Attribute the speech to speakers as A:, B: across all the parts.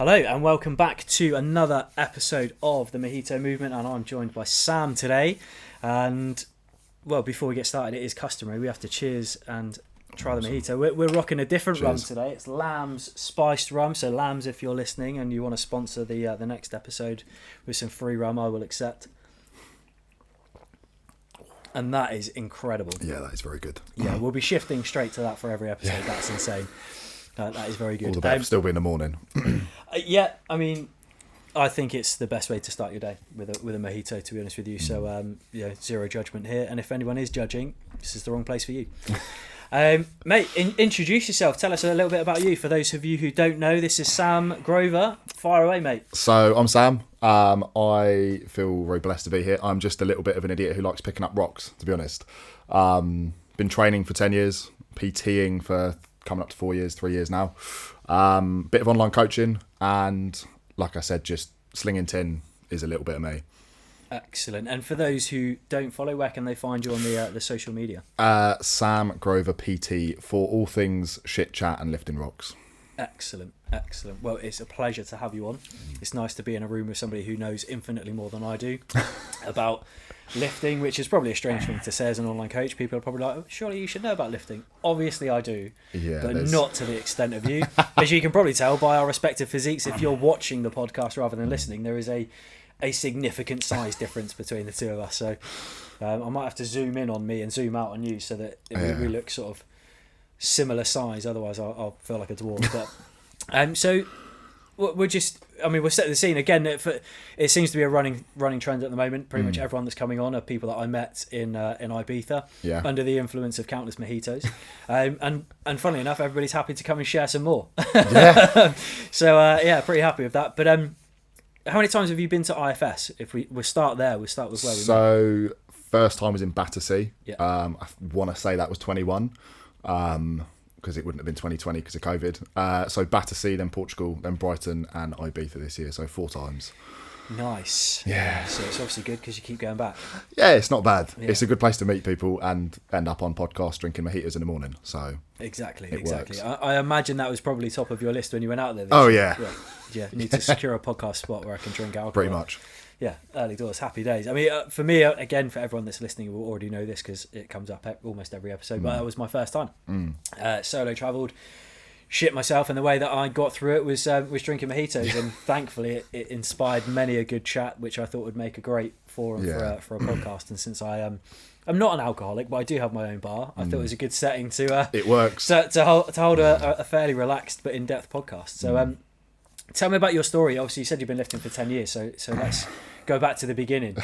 A: Hello and welcome back to another episode of the Mojito Movement, and I'm joined by Sam today. And well, before we get started, it is customary, we have to cheers and try the mojito. We're rocking a different rum today. It's Lamb's spiced rum. So Lamb's, if you're listening and you want to sponsor the next episode with some free rum, I will accept. And that is incredible.
B: Yeah, that is very good.
A: Yeah, we'll be shifting straight to that for every episode. Yeah. That's insane. That is very good.
B: All the better, still be in the morning.
A: Yeah, I mean, I think it's the best way to start your day with a mojito, to be honest with you. So, zero judgment here. And if anyone is judging, this is the wrong place for you. Mate, introduce yourself. Tell us a little bit about you. For those of you who don't know, this is Sam Grover. Fire away, mate.
B: So, I'm Sam. I feel very blessed to be here. I'm just a little bit of an idiot who likes picking up rocks, to be honest. Been training for 10 years, PTing for coming up to 3 years now. Bit of online coaching, and like I said, just slinging tin is a little bit of me.
A: Excellent. And for those who don't follow, where can they find you on the social media?
B: Sam Grover PT for all things shit chat and lifting rocks.
A: Excellent. Well, it's a pleasure to have you on. It's nice to be in a room with somebody who knows infinitely more than I do about lifting, which is probably a strange thing to say as an online coach. People are probably like, oh, surely you should know about lifting. Obviously I do, but not to the extent of you. As you can probably tell by our respective physiques, if you're watching the podcast rather than listening, there is a significant size difference between the two of us. So I might have to zoom in on me and zoom out on you so that we look sort of similar size. Otherwise I'll feel like a dwarf. But so we're setting the scene again. It seems to be a running trend at the moment. Pretty much everyone that's coming on are people that I met in Ibiza under the influence of countless mojitos, and funnily enough, everybody's happy to come and share some more.
B: Yeah.
A: So pretty happy with that. But how many times have you been to IFS? If we'll start there, we'll start with where we met.
B: So first time was in Battersea.
A: Yeah.
B: I want to say that was 21. Because it wouldn't have been 2020 because of COVID. So Battersea, then Portugal, then Brighton and Ibiza this year. So 4 times.
A: Nice.
B: Yeah.
A: So it's obviously good because you keep going back.
B: Yeah, it's not bad.
A: Yeah.
B: It's a good place to meet people and end up on podcasts drinking mojitos in the morning. So
A: exactly.
B: Works.
A: I imagine that was probably top of your list when you went out there.
B: Oh yeah.
A: Need to secure a podcast spot where I can drink alcohol.
B: Pretty much.
A: Yeah, early doors, happy days. I mean, for me, again, for everyone that's listening, will already know this because it comes up almost every episode. But that was my first time. Solo travelled, shit myself, and the way that I got through it was drinking mojitos, and thankfully it inspired many a good chat, which I thought would make a great forum for a podcast. And since I'm not an alcoholic, but I do have my own bar, I thought it was a good setting to
B: it works
A: to hold a fairly relaxed but in-depth podcast. So tell me about your story. Obviously, you said you've been lifting for 10 years, so let's go back to the beginning.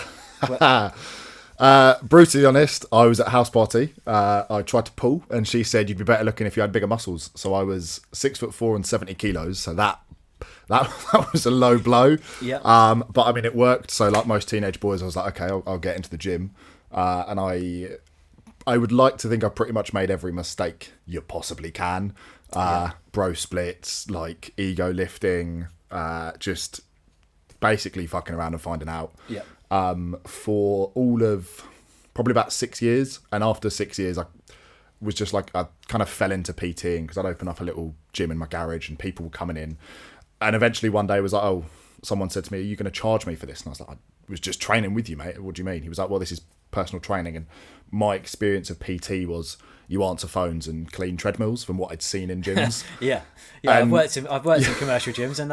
B: Brutally honest, I was at a house party. I tried to pull, and she said you'd be better looking if you had bigger muscles. So I was 6'4" and 70 kilos. So that was a low blow.
A: Yeah.
B: But I mean, it worked. So like most teenage boys, I was like, okay, I'll get into the gym. And I would like to think I pretty much made every mistake you possibly can. Bro splits, like ego lifting, just basically fucking around and finding out.
A: Yeah.
B: For all of probably about 6 years, and after 6 years I was just like, I kind of fell into PTing because I'd open up a little gym in my garage and people were coming in, and eventually one day was like, oh, someone said to me, are you going to charge me for this? And I was like, I was just training with you, mate. What do you mean? He was like, well, this is personal training. And my experience of PT was you answer phones and clean treadmills from what I'd seen in gyms.
A: Yeah. I've worked in commercial gyms, and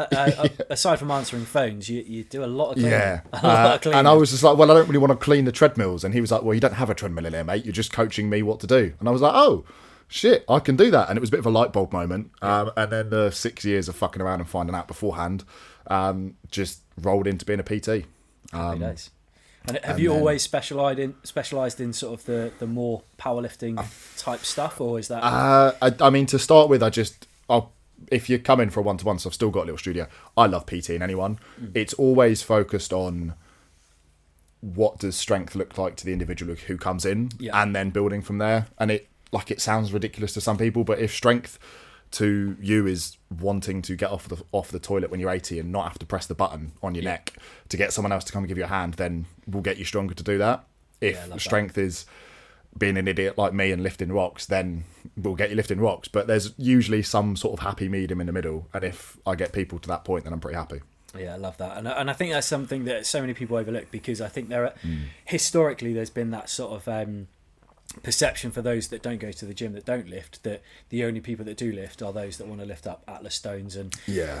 A: aside from answering phones, you do a lot of cleaning.
B: Yeah.
A: A lot of cleaning.
B: And I was just like, well, I don't really want to clean the treadmills. And he was like, well, you don't have a treadmill in there, mate. You're just coaching me what to do. And I was like, oh, shit, I can do that. And it was a bit of a light bulb moment. And then the 6 years of fucking around and finding out beforehand just rolled into being a PT.
A: Happy days. And have you always specialised in sort of the more powerlifting type stuff, or is that?
B: I mean, to start with, if you come in for a one-to-one, so I've still got a little studio. I love PTing anyone. It's always focused on what does strength look like to the individual who comes in, and then building from there. And it sounds ridiculous to some people, but if strength to you is wanting to get off the toilet when you're 80 and not have to press the button on your neck to get someone else to come and give you a hand, then we'll get you stronger to do that. If strength is being an idiot like me and lifting rocks, then we'll get you lifting rocks. But there's usually some sort of happy medium in the middle. And if I get people to that point, then I'm pretty happy.
A: Yeah, I love that. And I think that's something that so many people overlook, because I think historically there's been that sort of perception for those that don't go to the gym, that don't lift, that the only people that do lift are those that want to lift up Atlas stones and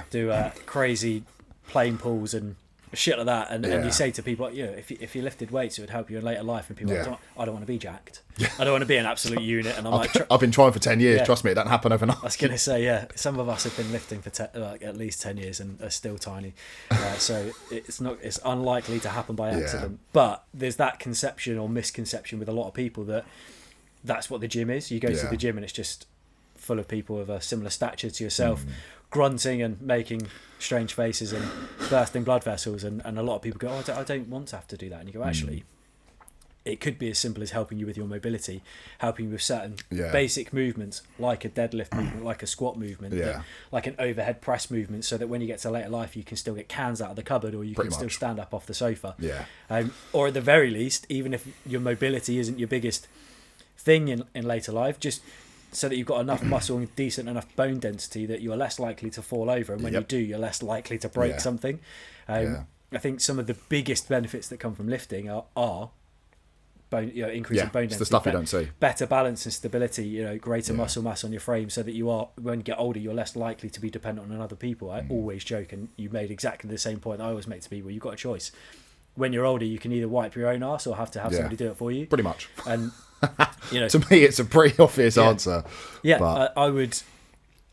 A: do crazy plane pulls and shit like that. And you say to people, if you lifted weights, it would help you in later life. And people are like, I don't want to be jacked. I don't want to be an absolute unit. And
B: I've been trying for 10 years. Trust me, it doesn't happen overnight.
A: I was going to say, some of us have been lifting for at least 10 years and are still tiny. So it's unlikely to happen by accident. But there's that conception or misconception with a lot of people that that's what the gym is. You go to the gym and it's just full of people of a similar stature to yourself, grunting and making strange faces and bursting blood vessels, and a lot of people go, I don't want to have to do that. And you go, actually, it could be as simple as helping you with your mobility, helping you with certain basic movements, like a deadlift movement, like a squat movement, like an overhead press movement, so that when you get to later life, you can still get cans out of the cupboard, or you can still stand up off the sofa. Or at the very least, even if your mobility isn't your biggest thing in later life, just so that you've got enough muscle and decent enough bone density that you're less likely to fall over, and when you do, you're less likely to break something. I think some of the biggest benefits that come from lifting are bone, increasing bone density,
B: it's the stuff you don't see.
A: Better balance and stability, greater muscle mass on your frame, so that you are, when you get older, you're less likely to be dependent on other people. I always joke, and you made exactly the same point I always make to people, you've got a choice. When you're older, you can either wipe your own arse or have to have somebody do it for you.
B: Pretty much.
A: And
B: to me, it's a pretty obvious answer.
A: Yeah,
B: but
A: I would.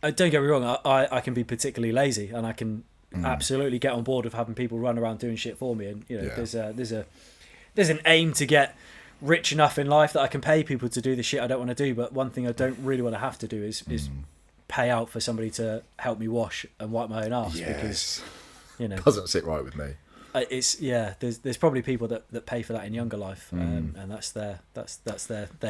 A: Don't get me wrong. I can be particularly lazy, and I can absolutely get on board of having people run around doing shit for me. And there's an aim to get rich enough in life that I can pay people to do the shit I don't want to do. But one thing I don't really want to have to do is pay out for somebody to help me wash and wipe my own arse, because
B: doesn't sit right with me.
A: There's probably people that pay for that in younger life, and that's their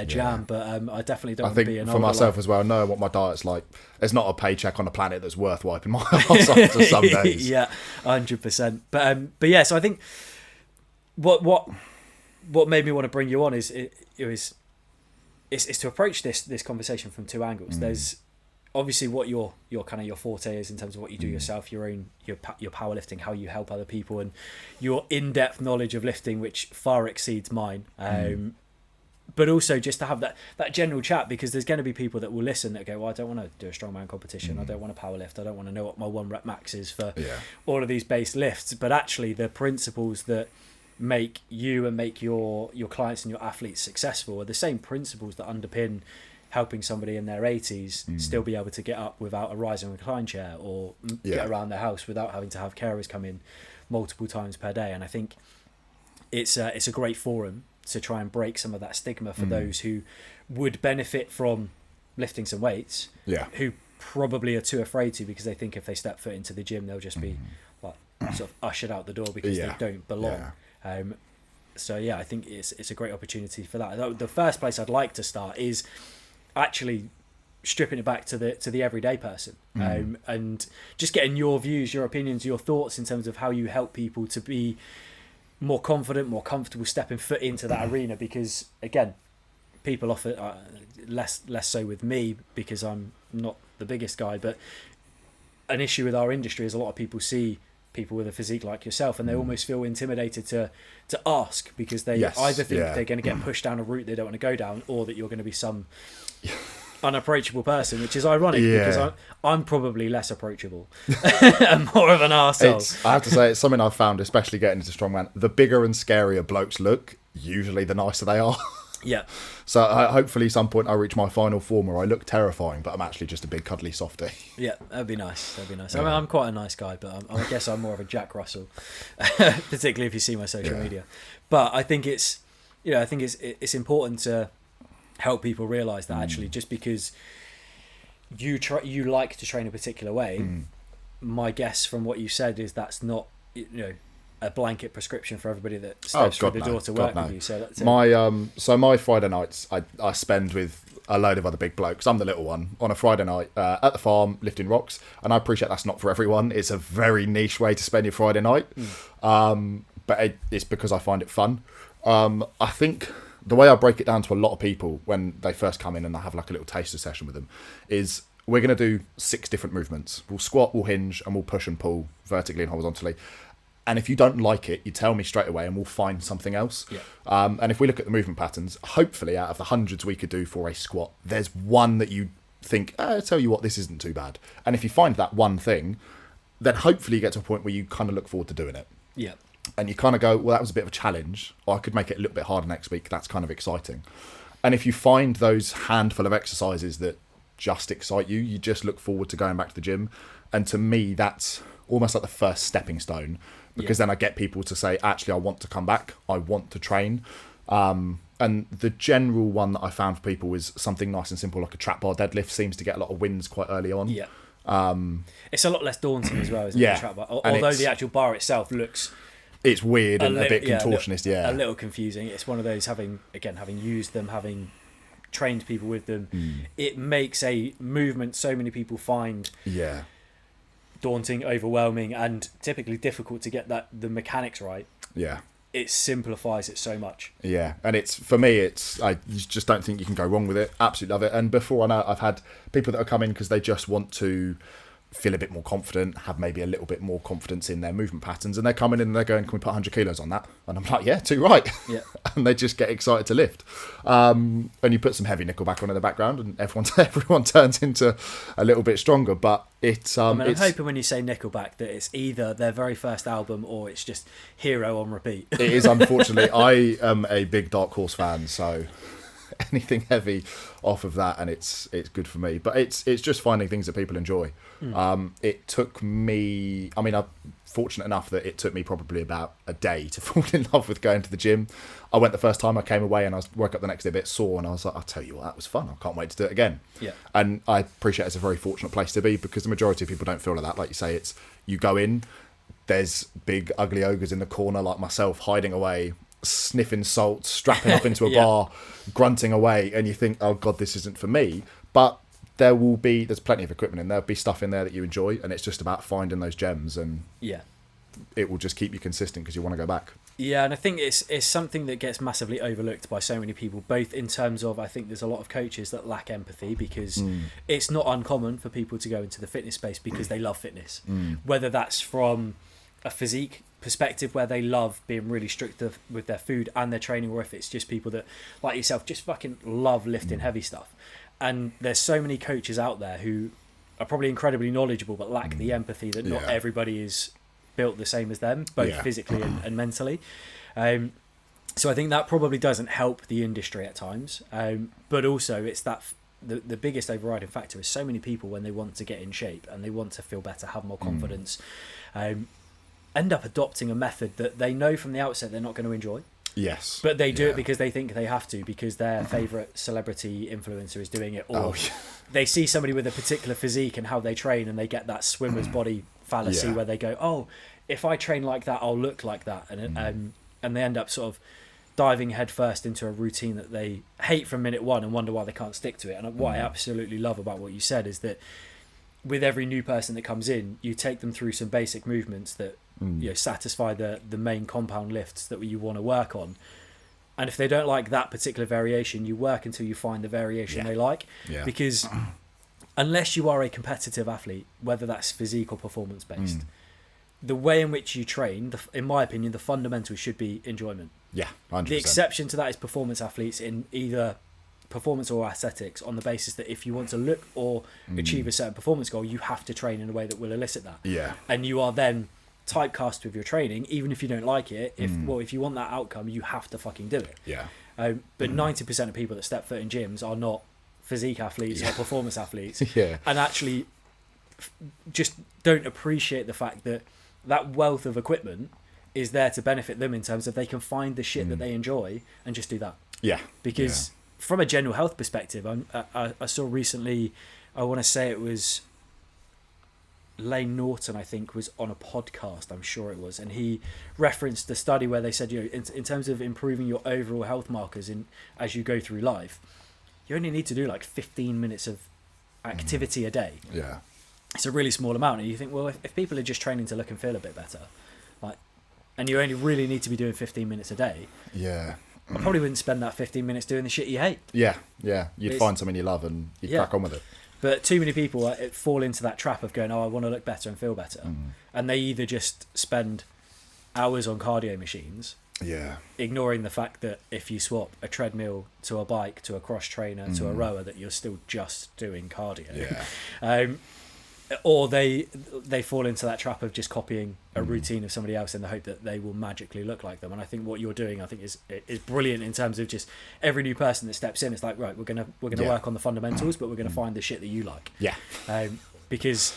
A: jam. But I definitely don't want to be an
B: for myself as well, knowing what my diet's like, there's not a paycheck on the planet that's worth wiping my arse after some days.
A: 100%. But yeah, so I think what made me want to bring you on is to approach this conversation from two angles. There's obviously what your kind of your forte is in terms of what you do yourself, your powerlifting, how you help other people, and your in-depth knowledge of lifting, which far exceeds mine. But also just to have that general chat, because there's going to be people that will listen that go, well, I don't want to do a strongman competition, I don't want to powerlift, I don't want to know what my 1 rep max is for all of these base lifts. But actually the principles that make you and make your clients and your athletes successful are the same principles that underpin helping somebody in their 80s still be able to get up without a rise and recline chair, or get around their house without having to have carers come in multiple times per day. And I think it's a great forum to try and break some of that stigma for those who would benefit from lifting some weights, who probably are too afraid to, because they think if they step foot into the gym, they'll just be like sort of ushered out the door because they don't belong. So I think it's a great opportunity for that. The first place I'd like to start is actually stripping it back to the everyday person, and just getting your views, your opinions, your thoughts in terms of how you help people to be more confident, more comfortable stepping foot into that arena. Because again, people often less so with me, because I'm not the biggest guy, but an issue with our industry is a lot of people see people with a physique like yourself, and they almost feel intimidated to ask, because they either think they're going to get pushed down a route they don't want to go down, or that you're going to be some unapproachable person, which is ironic because I'm probably less approachable and more of an arsehole.
B: I have to say, it's something I've found, especially getting into strongman, the bigger and scarier blokes look, usually the nicer they are. So hopefully some point I reach my final form where I look terrifying, but I'm actually just a big cuddly softie.
A: That'd be nice. I mean, I'm quite a nice guy, but I guess I'm more of a Jack Russell, particularly if you see my social media. But I think it's important to help people realise that actually, just because you like to train a particular way, my guess from what you said is that's not a blanket prescription for everybody that steps through the door to work with you. So that's
B: my Friday nights I spend with a load of other big blokes. I'm the little one on a Friday night at the farm lifting rocks, and I appreciate that's not for everyone. It's a very niche way to spend your Friday night, but it's because I find it fun. I think the way I break it down to a lot of people when they first come in and I have like a little taster session with them is we're going to do 6 different movements. We'll squat, we'll hinge, and we'll push and pull vertically and horizontally. And if you don't like it, you tell me straight away and we'll find something else.
A: Yeah.
B: And if we look at the movement patterns, hopefully out of the hundreds we could do for a squat, there's one that you think, I tell you what, this isn't too bad. And if you find that one thing, then hopefully you get to a point where you kind of look forward to doing it.
A: Yeah.
B: And you kind of go, well, that was a bit of a challenge, or I could make it a little bit harder next week. That's kind of exciting. And if you find those handful of exercises that just excite you, you just look forward to going back to the gym. And to me, that's almost like the first stepping stone, because then I get people to say, actually, I want to come back. I want to train. And the general one that I found for people is something nice and simple, like a trap bar deadlift seems to get a lot of wins quite early on.
A: Yeah. It's a lot less daunting as well, isn't it?
B: Yeah.
A: The trap bar? Although the actual bar itself looks...
B: It's weird and a bit contortionist,
A: a little confusing. It's one of those, having used them, having trained people with them, it makes a movement so many people find daunting, overwhelming, and typically difficult to get the mechanics right.
B: Yeah.
A: It simplifies it so much.
B: Yeah, and it's, for me, I just don't think you can go wrong with it. Absolutely love it. And before I know it, I've had people that have come in because they just want to feel a bit more confident, have maybe a little bit more confidence in their movement patterns, and they're coming in and they're going, can we put 100 kilos on that? And I'm like, yeah, too right.
A: Yeah.
B: And they just get excited to lift. And you put some heavy Nickelback on in the background and everyone turns into a little bit stronger. But it's...
A: I'm hoping when you say Nickelback that it's either their very first album or it's just Hero on repeat.
B: It is, unfortunately. I am a big Dark Horse fan, so... anything heavy off of that, and it's good for me. But it's just finding things that people enjoy. It took me, I'm fortunate enough that it took me probably about a day to fall in love with going to the gym. I went the first time, I came away and I woke up the next day a bit sore, and I was like, I'll tell you what, that was fun, I can't wait to do it again.
A: Yeah.
B: And I appreciate it's a very fortunate place to be, because the majority of people don't feel like that. Like you say, it's, you go in, there's big ugly ogres in the corner like myself hiding away, sniffing salt, strapping up into a bar, grunting away, and you think, oh god, this isn't for me. But there's plenty of equipment, and there'll be stuff in there that you enjoy, and it's just about finding those gems, and it will just keep you consistent because you want to go back.
A: Yeah, and I think it's something that gets massively overlooked by so many people, both in terms of, I think there's a lot of coaches that lack empathy, because it's not uncommon for people to go into the fitness space because they love fitness, whether that's from a physique perspective where they love being really strict with their food and their training, or if it's just people that, like yourself, just fucking love lifting heavy stuff. And there's so many coaches out there who are probably incredibly knowledgeable but lack the empathy that not everybody is built the same as them, both physically and mentally. So I think that probably doesn't help the industry at times, but also it's that the biggest overriding factor is so many people, when they want to get in shape and they want to feel better, have more confidence, end up adopting a method that they know from the outset they're not going to enjoy.
B: Yes.
A: But they do it because they think they have to, because their favourite celebrity influencer is doing it, or they see somebody with a particular physique and how they train, and they get that swimmer's body fallacy where they go, oh, if I train like that, I'll look like that. And they end up sort of diving headfirst into a routine that they hate from minute one and wonder why they can't stick to it. And what I absolutely love about what you said is that with every new person that comes in, you take them through some basic movements that satisfy the main compound lifts that you want to work on. And if they don't like that particular variation, you work until you find the variation they like. Yeah. Because unless you are a competitive athlete, whether that's physique or performance based, the way in which you train, in my opinion, the fundamentals should be enjoyment.
B: Yeah, 100%.
A: The exception to that is performance athletes in either performance or aesthetics, on the basis that if you want to look or achieve a certain performance goal, you have to train in a way that will elicit that.
B: Yeah.
A: And you are then typecast with your training, even if you don't like it. If you want that outcome, you have to fucking do it.
B: Yeah.
A: But 90% of people that step foot in gyms are not physique athletes or performance athletes. And actually just don't appreciate the fact that that wealth of equipment is there to benefit them, in terms of they can find the shit that they enjoy and just do that. Yeah. Because from a general health perspective, I saw recently, I want to say it was Lane Norton, I think, was on a podcast, I'm sure it was, and he referenced the study where they said, in terms of improving your overall health markers as you go through life, you only need to do like 15 minutes of activity a day. Yeah. It's a really small amount, and you think, well, if people are just training to look and feel a bit better, and you only really need to be doing 15 minutes a day.
B: Yeah.
A: I probably wouldn't spend that 15 minutes doing the shit you hate.
B: Yeah. You'd find something you love and you'd crack on with it.
A: But too many people fall into that trap of going, oh, I want to look better and feel better. And they either just spend hours on cardio machines, ignoring the fact that if you swap a treadmill to a bike to a cross trainer to a rower, that you're still just doing cardio. Or they fall into that trap of just copying a routine of somebody else in the hope that they will magically look like them. And I think what you're doing, I think, is brilliant in terms of just every new person that steps in. It's like, right, we're gonna work on the fundamentals, but we're gonna find the shit that you like. Because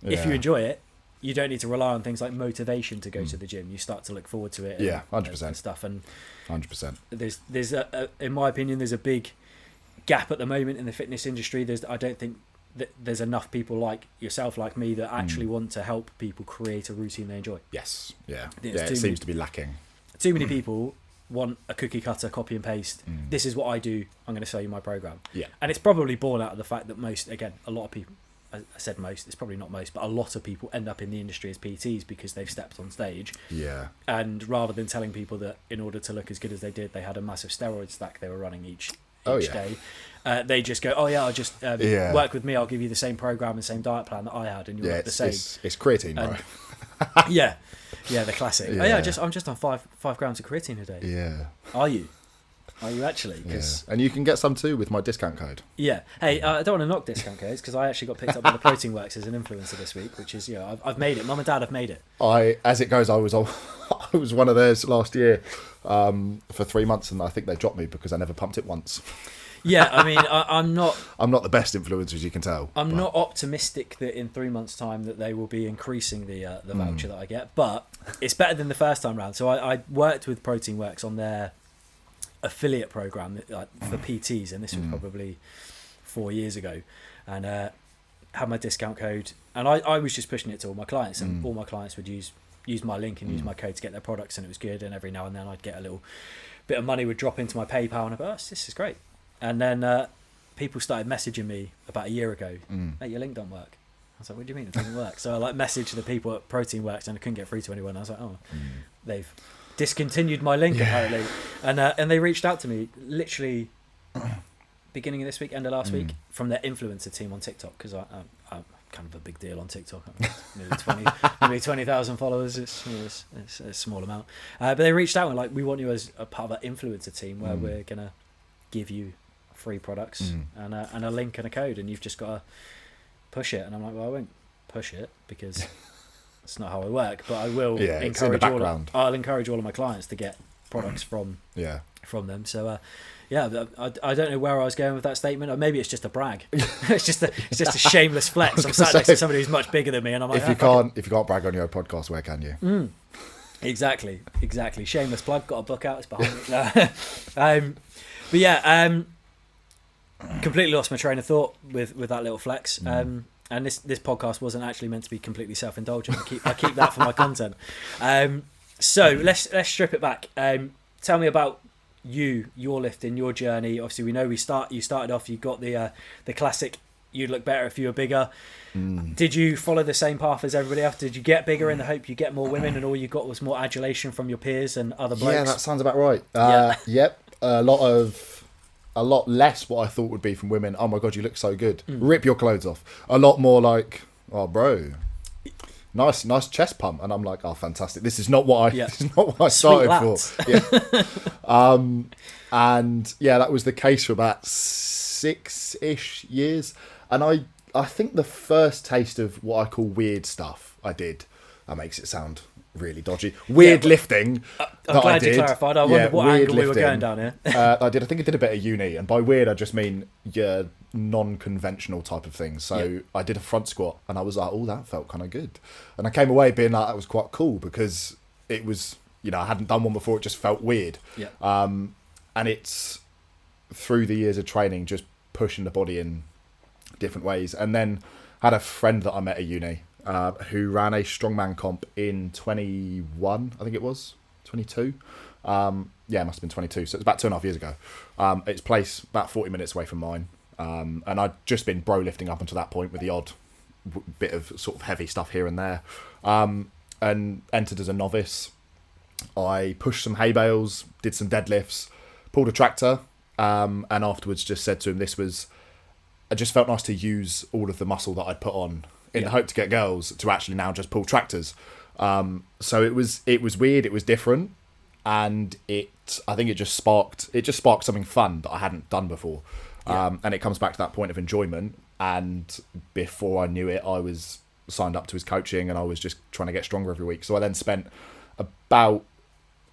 A: if you enjoy it, you don't need to rely on things like motivation to go to the gym. You start to look forward to it.
B: 100%.
A: And stuff. And
B: 100%.
A: There's in my opinion, there's a big gap at the moment in the fitness industry. I don't think that there's enough people like yourself, like me, that actually want to help people create a routine they enjoy.
B: Yes. It seems to be lacking.
A: Too many people want a cookie cutter, copy and paste. This is what I do. I'm going to sell you my program. And it's probably born out of the fact that a lot of people, I said most, it's probably not most, but a lot of people end up in the industry as PTs because they've stepped on stage. And rather than telling people that in order to look as good as they did, they had a massive steroid stack they were running each day, they just go, I'll just work with me, I'll give you the same program and same diet plan that I had, and you'll look the same.
B: It's creatine, right?
A: The classic. I'm just on 5 grams of creatine a day. Are you actually?
B: And you can get some too with my discount code.
A: Hey, I don't want to knock discount codes because I actually got picked up by the Protein Works as an influencer this week, which is, I've made it. Mum and Dad have made it.
B: As it goes, I was one of theirs last year for 3 months, and I think they dropped me because I never pumped it once.
A: I mean, I'm not
B: the best influencer, as you can tell.
A: I'm not optimistic that in 3 months' time that they will be increasing the voucher that I get, but it's better than the first time round. So I worked with Protein Works on their affiliate program for PTs, and this was probably 4 years ago, and had my discount code, and I was just pushing it to all my clients, and all my clients would use my link and use my code to get their products, and it was good. And every now and then I'd get a little bit of money would drop into my PayPal, and I'd be, this is great. And then people started messaging me about a year ago, hey, your link don't work. I was like, what do you mean it doesn't work? So I messaged the people at Protein Works, and I couldn't get through to anyone. I was like, they've discontinued my link apparently, and they reached out to me literally beginning of this week, end of last week, from their influencer team on TikTok, because I'm kind of a big deal on TikTok. Nearly 20,000 followers. It's a small amount, but they reached out and like, we want you as a part of our influencer team, where we're gonna give you free products and a link and a code, and you've just got to push it. And I'm like, well, I won't push it because it's not how I work, but I will encourage I'll encourage all of my clients to get products from them. So I don't know where I was going with that statement, or maybe it's just a brag. it's just a shameless flex. I'm sat next to somebody who's much bigger than me, and I'm like, if you
B: can't brag on your podcast, where can you?
A: Exactly. Shameless plug. Got a book out. It's behind me. But completely lost my train of thought with that little flex. And this podcast wasn't actually meant to be completely self-indulgent. I keep that for my content. So let's strip it back. Tell me about your lifting, your journey. Obviously, we know you started off. You got the classic. You'd look better if you were bigger. Did you follow the same path as everybody else? Did you get bigger in the hope you get more women, and all you got was more adulation from your peers and other blokes?
B: Yeah, that sounds about right. Yep. A lot less what I thought would be from women. Oh my god, you look so good. Rip your clothes off. A lot more like, oh bro, nice chest pump, and I'm like, oh fantastic. This is not what I started for. And that was the case for about 6-ish years. And I think the first taste of what I call weird stuff I did. That makes it sound really dodgy. Lifting.
A: I'm glad you clarified. I wondered what angle we were going down here.
B: I think I did a bit of uni, and by weird I just mean non-conventional type of things. So I did a front squat, and I was like, oh, that felt kind of good. And I came away being like, that was quite cool, because it was, I hadn't done one before. It just felt weird. And it's through the years of training, just pushing the body in different ways. And then had a friend that I met at uni, who ran a strongman comp in 21, I think it was, 22. It must have been 22. So it's about 2.5 years ago. It's placed about 40 minutes away from mine. And I'd just been bro lifting up until that point with the odd bit of sort of heavy stuff here and there. And entered as a novice. I pushed some hay bales, did some deadlifts, pulled a tractor, and afterwards just said to him, I just felt nice to use all of the muscle that I'd put on in the hope to get girls to actually now just pull tractors. So it was weird, it was different, and I think it just sparked something fun that I hadn't done before. And it comes back to that point of enjoyment. And before I knew it, I was signed up to his coaching, and I was just trying to get stronger every week. So I then spent about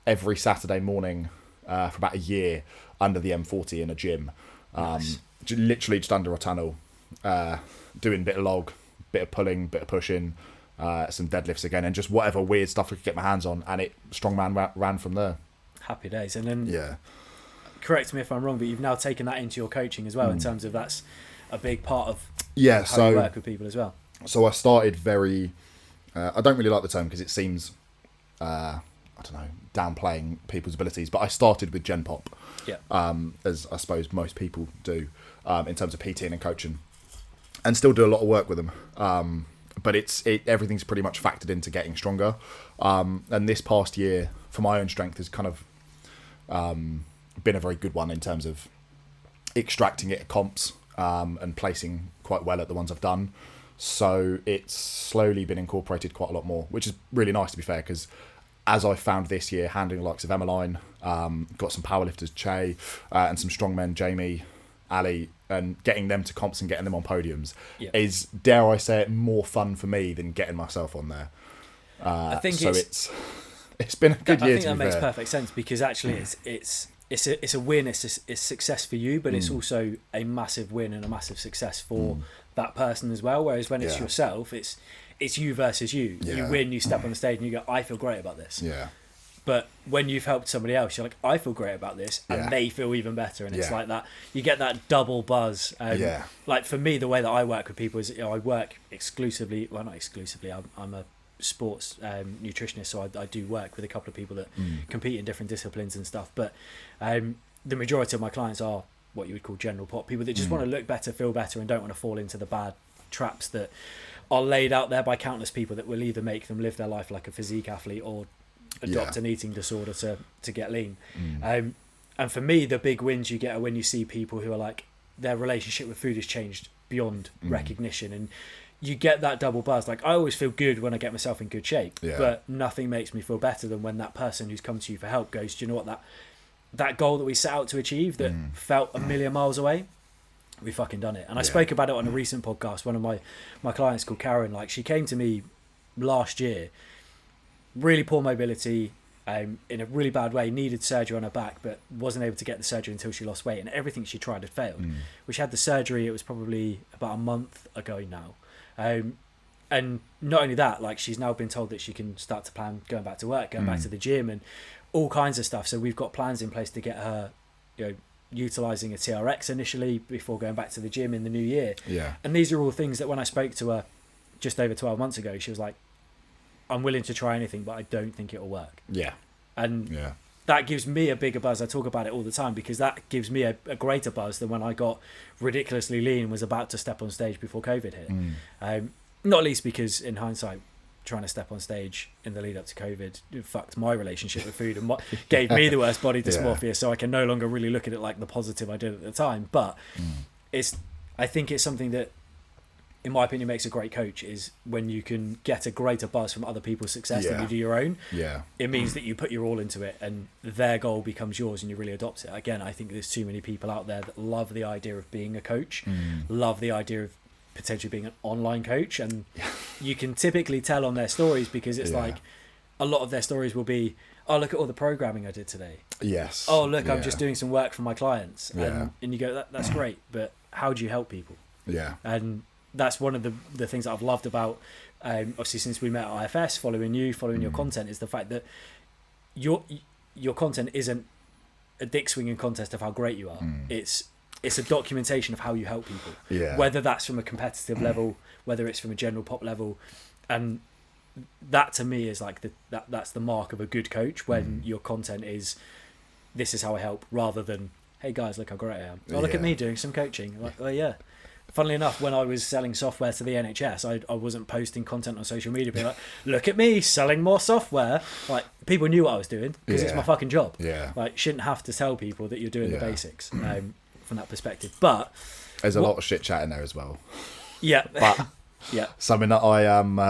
B: every Saturday morning for about a year under the M40 in a gym,
A: Nice.
B: literally just under a tunnel, doing a bit of log, bit of pulling, bit of pushing, some deadlifts again, and just whatever weird stuff I could get my hands on, and Strongman ran from there.
A: Happy days. And then,
B: Yeah.
A: correct me if I'm wrong, but you've now taken that into your coaching as well, in terms of that's a big part of
B: Yeah,
A: how you work with people as well.
B: So I started very... I don't really like the term because it seems, I don't know, downplaying people's abilities, but I started with Gen Pop, as I suppose most people do, in terms of PTing and coaching, and still do a lot of work with them. But everything's pretty much factored into getting stronger. And this past year, for my own strength, has kind of been a very good one in terms of extracting it at comps, and placing quite well at the ones I've done. So it's slowly been incorporated quite a lot more, which is really nice, to be fair, because as I found this year, handling the likes of Emmeline, got some powerlifters, Che, and some strongmen, Jamie, Ali, and getting them to comps and getting them on podiums is, dare I say it, more fun for me than getting myself on there.
A: I think
B: so it's been a good year.
A: I think that makes perfect sense, because actually it's a win, it's success for you, but it's also a massive win and a massive success for that person as well. Whereas when it's yourself, it's you versus you. You win, you step on the stage and you go, I feel great about this.
B: Yeah.
A: But when you've helped somebody else, you're like, I feel great about this, and they feel even better. And it's like that, you get that double buzz. Like for me, the way that I work with people is, I work exclusively, well, not exclusively, I'm a sports nutritionist, so I do work with a couple of people that compete in different disciplines and stuff. But the majority of my clients are what you would call general pop, people that just want to look better, feel better, and don't want to fall into the bad traps that are laid out there by countless people that will either make them live their life like a physique athlete or adopt an eating disorder to get lean. And for me, the big wins you get are when you see people who are like, their relationship with food has changed beyond recognition, and you get that double buzz. Like, I always feel good when I get myself in good shape, but nothing makes me feel better than when that person who's come to you for help goes, do you know what, that goal that we set out to achieve that felt a million miles away, we fucking done it. And I spoke about it on a recent podcast. One of my clients called Karen, like, she came to me last year, really poor mobility, in a really bad way, needed surgery on her back, but wasn't able to get the surgery until she lost weight, and everything she tried had failed. We had the surgery, it was probably about a month ago now. And not only that, like, she's now been told that she can start to plan going back to work, going back to the gym, and all kinds of stuff. So we've got plans in place to get her, utilising a TRX initially before going back to the gym in the new year. And these are all things that when I spoke to her just over 12 months ago, she was like, I'm willing to try anything, but I don't think it'll work. And that gives me a bigger buzz. I talk about it all the time, because that gives me a greater buzz than when I got ridiculously lean and was about to step on stage before COVID hit. Not least because, in hindsight, trying to step on stage in the lead up to COVID fucked my relationship with food and gave me the worst body dysmorphia, so I can no longer really look at it like the positive I did at the time. But I think it's something that, in my opinion, makes a great coach, is when you can get a greater buzz from other people's success than you do your own. It means that you put your all into it and their goal becomes yours and you really adopt it. Again, I think there's too many people out there that love the idea of being a coach, love the idea of potentially being an online coach, and you can typically tell on their stories, because it's like a lot of their stories will be, oh, look at all the programming I did today. Oh, look, I'm just doing some work for my clients. And you go, that's great, but how do you help people? And that's one of the things that I've loved about, obviously, since we met at IFS, following your content, is the fact that your content isn't a dick swinging contest of how great you are. It's a documentation of how you help people, whether that's from a competitive level, whether it's from a general pop level. And that, to me, is like that's the mark of a good coach, when your content is, this is how I help, rather than, hey guys, look how great I am. Oh, look at me doing some coaching. Like, oh yeah, funnily enough, when I was selling software to the NHS, I wasn't posting content on social media being like, look at me selling more software. Like, people knew what I was doing because it's my fucking job.
B: Yeah.
A: Like, shouldn't have to tell people that you're doing the basics from that perspective. But
B: there's a lot of shit chat in there as well.
A: Yeah.
B: But
A: yeah.
B: Something that I am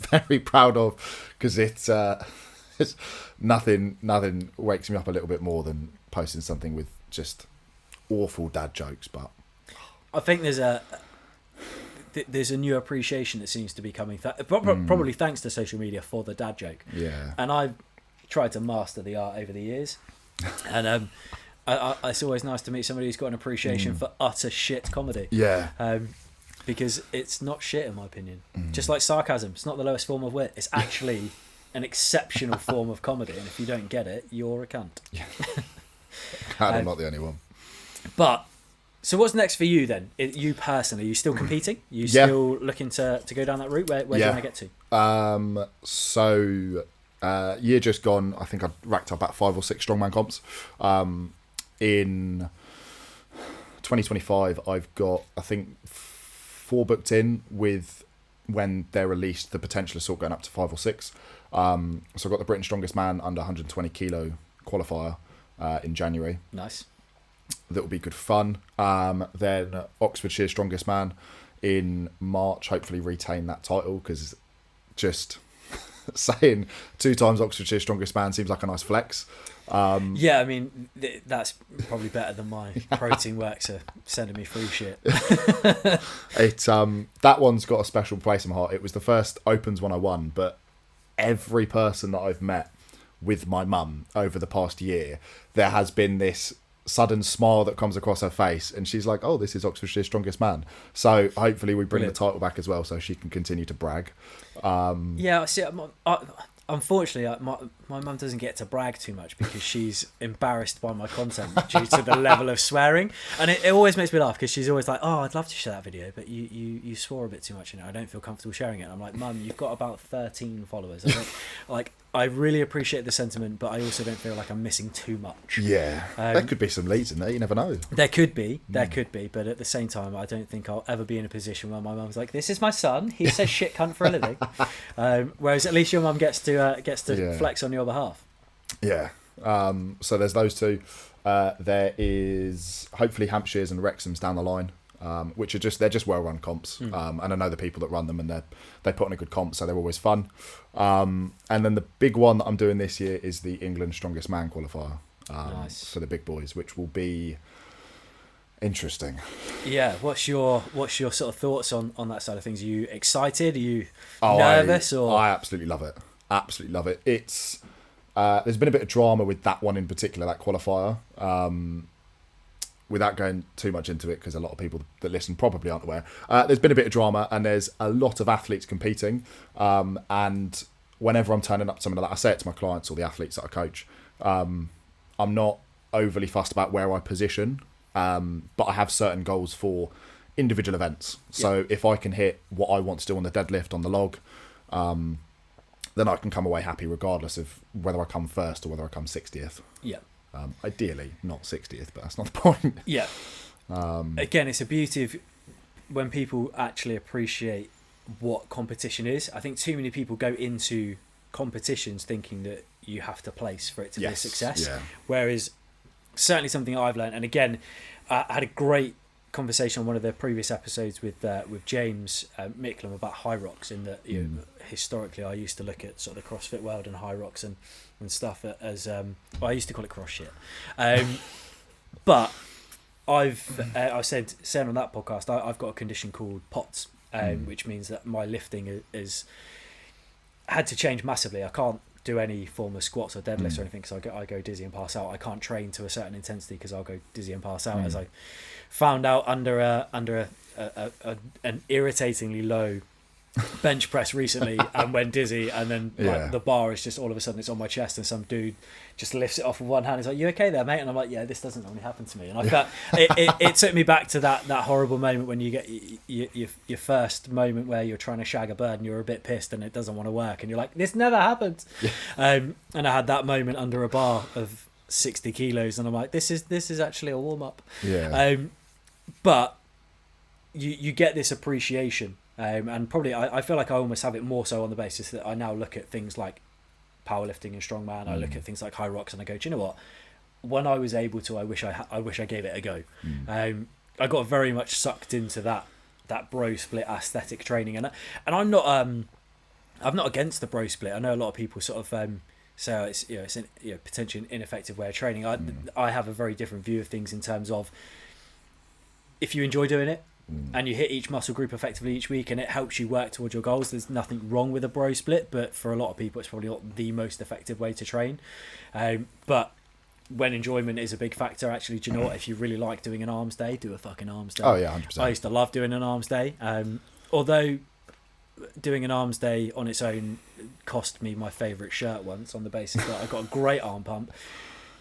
B: very proud of, because it's nothing wakes me up a little bit more than posting something with just awful dad jokes. But
A: I think there's a new appreciation that seems to be coming, probably thanks to social media, for the dad joke.
B: Yeah.
A: And I've tried to master the art over the years, and it's always nice to meet somebody who's got an appreciation for utter shit comedy.
B: Yeah.
A: Because it's not shit, in my opinion. Just like sarcasm, it's not the lowest form of wit. It's actually an exceptional form of comedy, and if you don't get it, you're a cunt.
B: Yeah. I'm not the only one.
A: But so what's next for you then? You personally, are you still competing? You still looking to go down that route? Where do you want to get to?
B: So year just gone, I think I racked up about 5 or 6 strongman comps. In 2025, I've got, I think, 4 booked in, with, when they're released, the potential of sort of going up to 5 or 6. So I've got the Britain's Strongest Man under 120 kilo qualifier in January.
A: Nice.
B: That will be good fun. Then Oxfordshire Strongest Man in March, hopefully retain that title, because just saying 2 times Oxfordshire Strongest Man seems like a nice flex.
A: Yeah, I mean, that's probably better than my protein works are sending me free shit.
B: That one's got a special place in my heart. It was the first Opens one I won, but every person that I've met with my mum over the past year, there has been this sudden smile that comes across her face, and she's like, oh, this is Oxfordshire's Strongest Man. So hopefully we bring the title back as well, so she can continue to brag.
A: Yeah, see, unfortunately, my mum doesn't get to brag too much because she's embarrassed by my content due to the level of swearing, and it always makes me laugh because she's always like, oh, I'd love to share that video, but you swore a bit too much in it. I don't feel comfortable sharing it. And I'm like, Mum, you've got about 13 followers. I really appreciate the sentiment, but I also don't feel like I'm missing too much.
B: Yeah, there could be some leads in there. You never know.
A: There could be, but at the same time, I don't think I'll ever be in a position where my mum's like, "This is my son. He says shit cunt for a living." Whereas at least your mum gets to flex on your behalf.
B: Yeah. So there's those 2. There is hopefully Hampshires and Wrexhams down the line, which are they're just well run comps. And I know the people that run them, and they put on a good comp, so they're always fun. And then the big one that I'm doing this year is the England Strongest Man qualifier.
A: Nice.
B: For the big boys, which will be interesting.
A: Yeah, what's your sort of thoughts on that side of things? Are you excited? Are you nervous?
B: I absolutely love it. Absolutely love it. It's there's been a bit of drama with that one in particular, that qualifier. Without going too much into it, because a lot of people that listen probably aren't aware, there's been a bit of drama, and there's a lot of athletes competing. And whenever I'm turning up to something like that, I say it to my clients or the athletes that I coach. I'm not overly fussed about where I position, but I have certain goals for individual events. So if I can hit what I want to do on the deadlift, on the log, then I can come away happy regardless of whether I come first or whether I come 60th.
A: Yeah.
B: Ideally not 60th, but that's not the point.
A: Yeah. Again, it's a beauty of when people actually appreciate what competition is. I think too many people go into competitions thinking that you have to place for it to be a success. Yeah. Whereas certainly something I've learned, and again, I had a great conversation on one of the previous episodes with James Micklem about high rocks, in that historically I used to look at sort of the CrossFit world and high rocks and stuff as I used to call it cross shit, but I said on that podcast I've got a condition called POTS, which means that my lifting is had to change massively. I can't do any form of squats or deadlifts or anything because I go dizzy and pass out. I can't train to a certain intensity because I'll go dizzy and pass out, as I found out under an irritatingly low bench press recently, and went dizzy, and then like, the bar is just all of a sudden it's on my chest, and some dude just lifts it off with one hand. He's like, "You okay there, mate?" And I'm like, "Yeah, this doesn't normally happen to me." And I felt it took me back to that horrible moment when you get your first moment where you're trying to shag a bird and you're a bit pissed and it doesn't want to work, and you're like, "This never happened." And I had that moment under a bar of 60 kilos, and I'm like, this is actually a warm up.
B: Yeah.
A: But you get this appreciation, and probably I feel like I almost have it more so on the basis that I now look at things like powerlifting and strongman. I look at things like high rocks and I go, do you know what? When I was able to, I wish I gave it a go. I got very much sucked into that bro split aesthetic training, and I'm not against the bro split. I know a lot of people sort of say it's potentially an ineffective way of training. I have a very different view of things in terms of if you enjoy doing it and you hit each muscle group effectively each week and it helps you work towards your goals, there's nothing wrong with a bro split. But for a lot of people, it's probably not the most effective way to train. But when enjoyment is a big factor, actually, do you know what? If you really like doing an arms day, do a fucking arms day.
B: Oh yeah, 100%.
A: I used to love doing an arms day. Although doing an arms day on its own cost me my favourite shirt once on the basis that I got a great arm pump,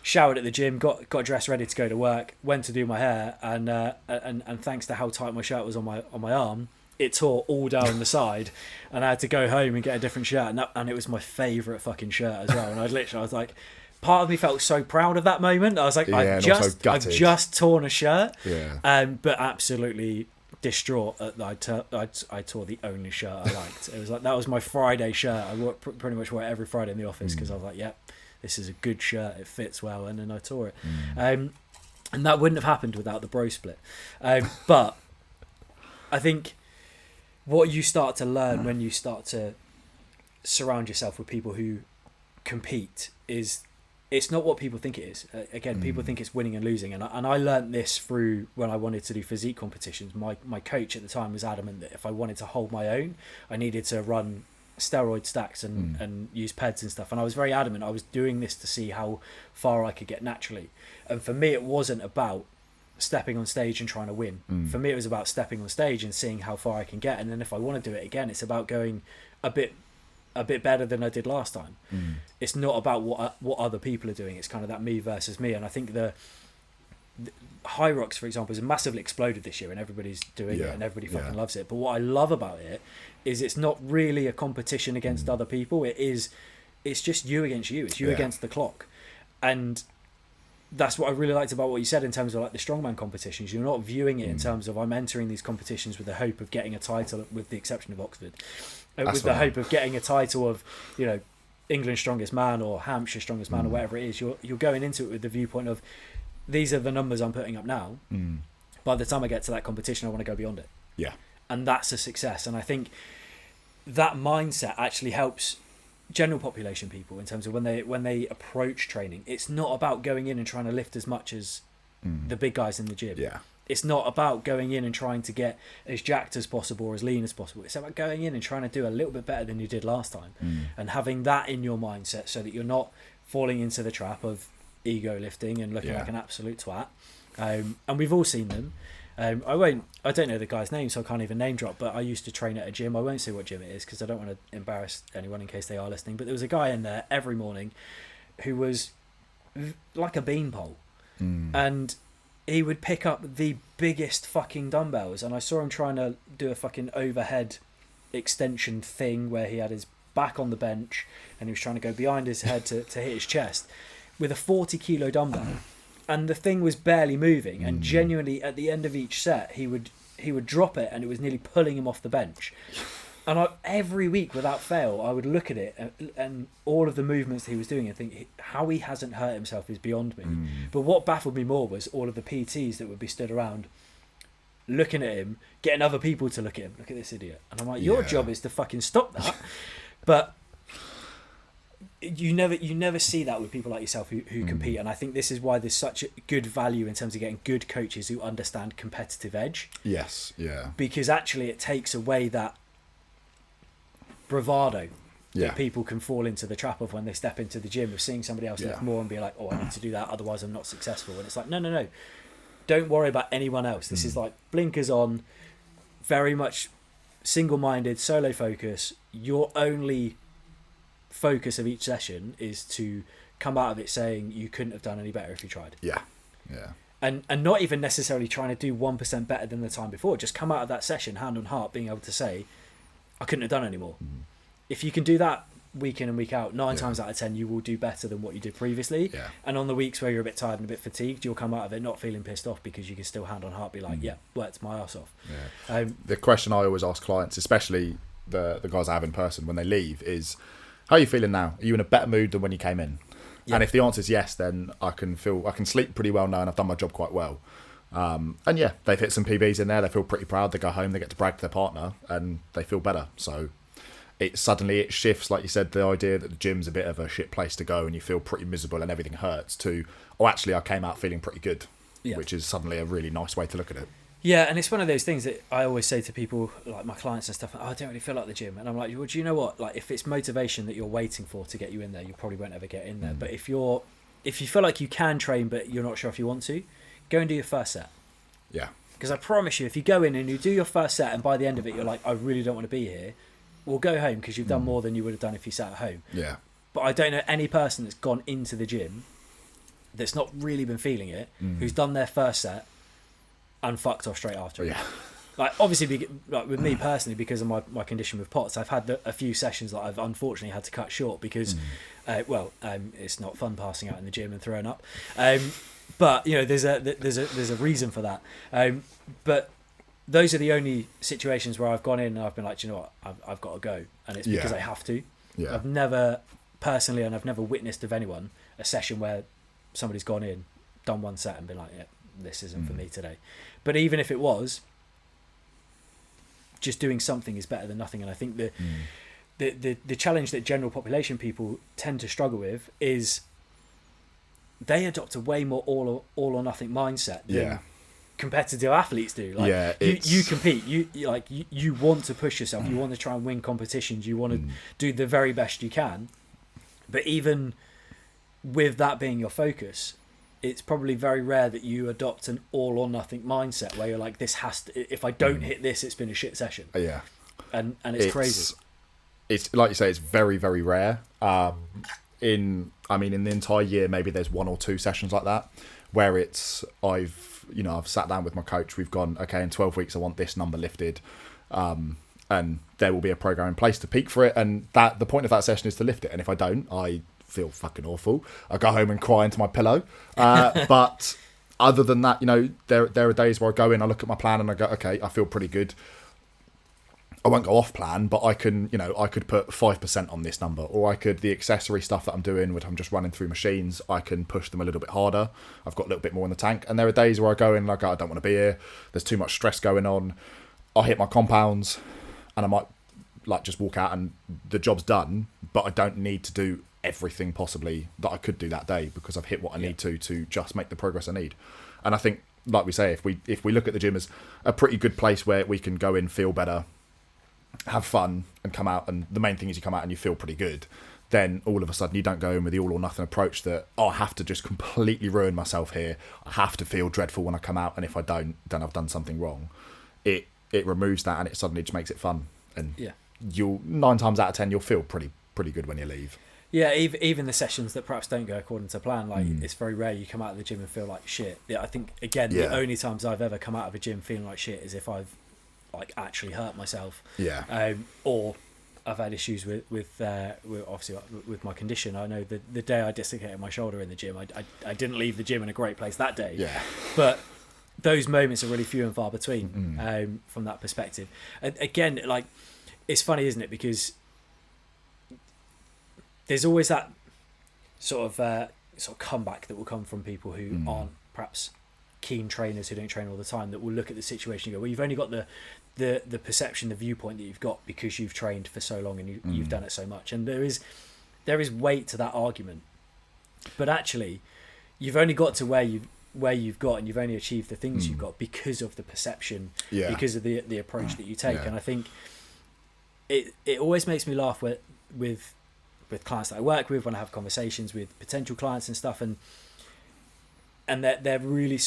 A: showered at the gym, got dressed ready to go to work, went to do my hair, and thanks to how tight my shirt was on my arm, it tore all down the side, and I had to go home and get a different shirt, and it was my favourite fucking shirt as well. And I was like, part of me felt so proud of that moment. I was like, I've just torn a shirt, but absolutely distraught that I tore the only shirt I liked. It was like, that was my Friday shirt. I pretty much wore it every Friday in the office because I was like, yep, this is a good shirt, it fits well, and then I tore it. And that wouldn't have happened without the bro split. But I think what you start to learn when you start to surround yourself with people who compete is it's not what people think it is. Again, people think it's winning and losing, and I learned this through when I wanted to do physique competitions. My coach at the time was adamant that if I wanted to hold my own, I needed to run steroid stacks and use peds and stuff. And I was very adamant I was doing this to see how far I could get naturally. And for me, it wasn't about stepping on stage and trying to win. For me, it was about stepping on stage and seeing how far I can get. And then if I want to do it again, it's about going a bit better than I did last time. It's not about what other people are doing. It's kind of that me versus me. And I think the high rocks, for example, has massively exploded this year, and everybody's doing it, and everybody fucking loves it. But what I love about it is it's not really a competition against other people. It's just you against you. It's you against the clock. And that's what I really liked about what you said in terms of like the strongman competitions. You're not viewing it in terms of I'm entering these competitions with the hope of getting a title, with the exception of Oxford, with the hope of getting a title of, you know, England's strongest man or Hampshire strongest man or whatever it is. You're going into it with the viewpoint of these are the numbers I'm putting up now. By the time I get to that competition, I want to go beyond it. Yeah. And that's a success. And I think that mindset actually helps general population people in terms of when they approach training. It's not about going in and trying to lift as much as the big guys in the gym. Yeah. It's not about going in and trying to get as jacked as possible or as lean as possible. It's about going in and trying to do a little bit better than you did last time, and having that in your mindset so that you're not falling into the trap of ego lifting and looking like an absolute twat. And we've all seen them. I don't know the guy's name, so I can't even name drop, but I used to train at a gym. I won't say what gym it is because I don't want to embarrass anyone in case they are listening, but there was a guy in there every morning who was like a beanpole, and he would pick up the biggest fucking dumbbells, and I saw him trying to do a fucking overhead extension thing where he had his back on the bench and he was trying to go behind his head to hit his chest with a 40 kilo dumbbell, and the thing was barely moving, and genuinely at the end of each set he would drop it and it was nearly pulling him off the bench. And every week without fail I would look at it and all of the movements he was doing and think how he hasn't hurt himself is beyond me. But what baffled me more was all of the PTs that would be stood around looking at him, getting other people to look at him. Look at this idiot. And I'm like, your job is to fucking stop that. But you never see that with people like yourself who compete. And I think this is why there's such a good value in terms of getting good coaches who understand competitive edge. Yes, yeah. Because actually it takes away that bravado that people can fall into the trap of when they step into the gym of seeing somebody else lift more and be like, oh, I need to do that, otherwise I'm not successful. And it's like, no, don't worry about anyone else. This is like blinkers on, very much single-minded, solo focus. Your only focus of each session is to come out of it saying you couldn't have done any better if you tried. And not even necessarily trying to do 1% better than the time before. Just come out of that session hand on heart being able to say I couldn't have done any more. If you can do that week in and week out, 9 times out of 10 you will do better than what you did previously.
B: Yeah.
A: And on the weeks where you're a bit tired and a bit fatigued, you'll come out of it not feeling pissed off because you can still hand on heart be like, yeah, worked my ass off.
B: Yeah. The question I always ask clients, especially the guys I have in person when they leave, is how are you feeling now? Are you in a better mood than when you came in? Yeah. And if the answer is yes, then I can sleep pretty well now and I've done my job quite well. And yeah, they've hit some PBs in there. They feel pretty proud. They go home, they get to brag to their partner and they feel better. So it shifts, like you said, the idea that the gym's a bit of a shit place to go and you feel pretty miserable and everything hurts, to, oh, actually I came out feeling pretty good, which is suddenly a really nice way to look at it.
A: Yeah, and it's one of those things that I always say to people, like my clients and stuff, I don't really feel like the gym. And I'm like, well, do you know what? Like, if it's motivation that you're waiting for to get you in there, you probably won't ever get in there. But if you feel like you can train but you're not sure if you want to, go and do your first set.
B: Yeah.
A: Because I promise you, if you go in and you do your first set and by the end of it you're like, I really don't want to be here, well, go home because you've done more than you would have done if you sat at home.
B: Yeah. But
A: I don't know any person that's gone into the gym that's not really been feeling it, who's done their first set and fucked off straight after it.
B: Yeah.
A: Like, obviously, like with me personally, because of my condition with POTS, I've had a few sessions that I've unfortunately had to cut short because, it's not fun passing out in the gym and throwing up. But you know, there's a reason for that. But those are the only situations where I've gone in and I've been like, do you know what, I've got to go, and it's because I have to. Yeah. I've never personally, and I've never witnessed of anyone, a session where somebody's gone in, done one set, and been like, yeah, this isn't for me today. But even if it was, just doing something is better than nothing. And I think the challenge that general population people tend to struggle with is they adopt a way more all or nothing mindset than competitive athletes do. Like, you compete, you want to push yourself, you want to try and win competitions, you want to do the very best you can. But even with that being your focus, it's probably very rare that you adopt an all or nothing mindset where you're like, this has to, if I don't hit this, it's been a shit session.
B: Yeah.
A: And it's crazy.
B: It's like you say, it's very, very rare. In the entire year, maybe there's 1 or 2 sessions like that where I've sat down with my coach, we've gone, okay, in 12 weeks I want this number lifted, and there will be a program in place to peak for it, and that the point of that session is to lift it, and if I don't, I feel fucking awful. I go home and cry into my pillow. But other than that, there are days where I go in, I look at my plan and I go, okay, I feel pretty good. I won't go off plan, but I could put 5% on this number, or the accessory stuff that I'm doing, which I'm just running through machines, I can push them a little bit harder. I've got a little bit more in the tank. And there are days where I go in like, I don't want to be here. There's too much stress going on. I'll hit my compounds and I might like just walk out and the job's done, but I don't need to do everything possibly that I could do that day because I've hit what I need to just make the progress I need. And I think, like we say, if we look at the gym as a pretty good place where we can go in, feel better, have fun, and come out, and the main thing is you come out and you feel pretty good, then all of a sudden you don't go in with the all or nothing approach that, I have to just completely ruin myself here, I have to feel dreadful when I come out, and if I don't, then I've done something wrong. It removes that, and it suddenly just makes it fun, and you'll 9 times out of 10 you'll feel pretty good when you leave.
A: Yeah, even the sessions that perhaps don't go according to plan, like it's very rare you come out of the gym and feel like shit. I think again, the only times I've ever come out of a gym feeling like shit is if I've like actually hurt myself. Yeah. Or I've had issues with obviously with my condition. I know the day I dislocated my shoulder in the gym, I didn't leave the gym in a great place that day. Yeah. But those moments are really few and far between from that perspective. And again, like, it's funny, isn't it? Because there's always that sort of comeback that will come from people who aren't perhaps keen trainers, who don't train all the time, that will look at the situation and go, well, you've only got the perception, the viewpoint that you've got because you've trained for so long and you've done it so much. And there is weight to that argument. But actually, you've only got to where you've got, and you've only achieved the things you've got because of the perception, because of the approach that you take. And I think it always makes me laugh with clients that I work with, when I have conversations with potential clients and stuff, and they're really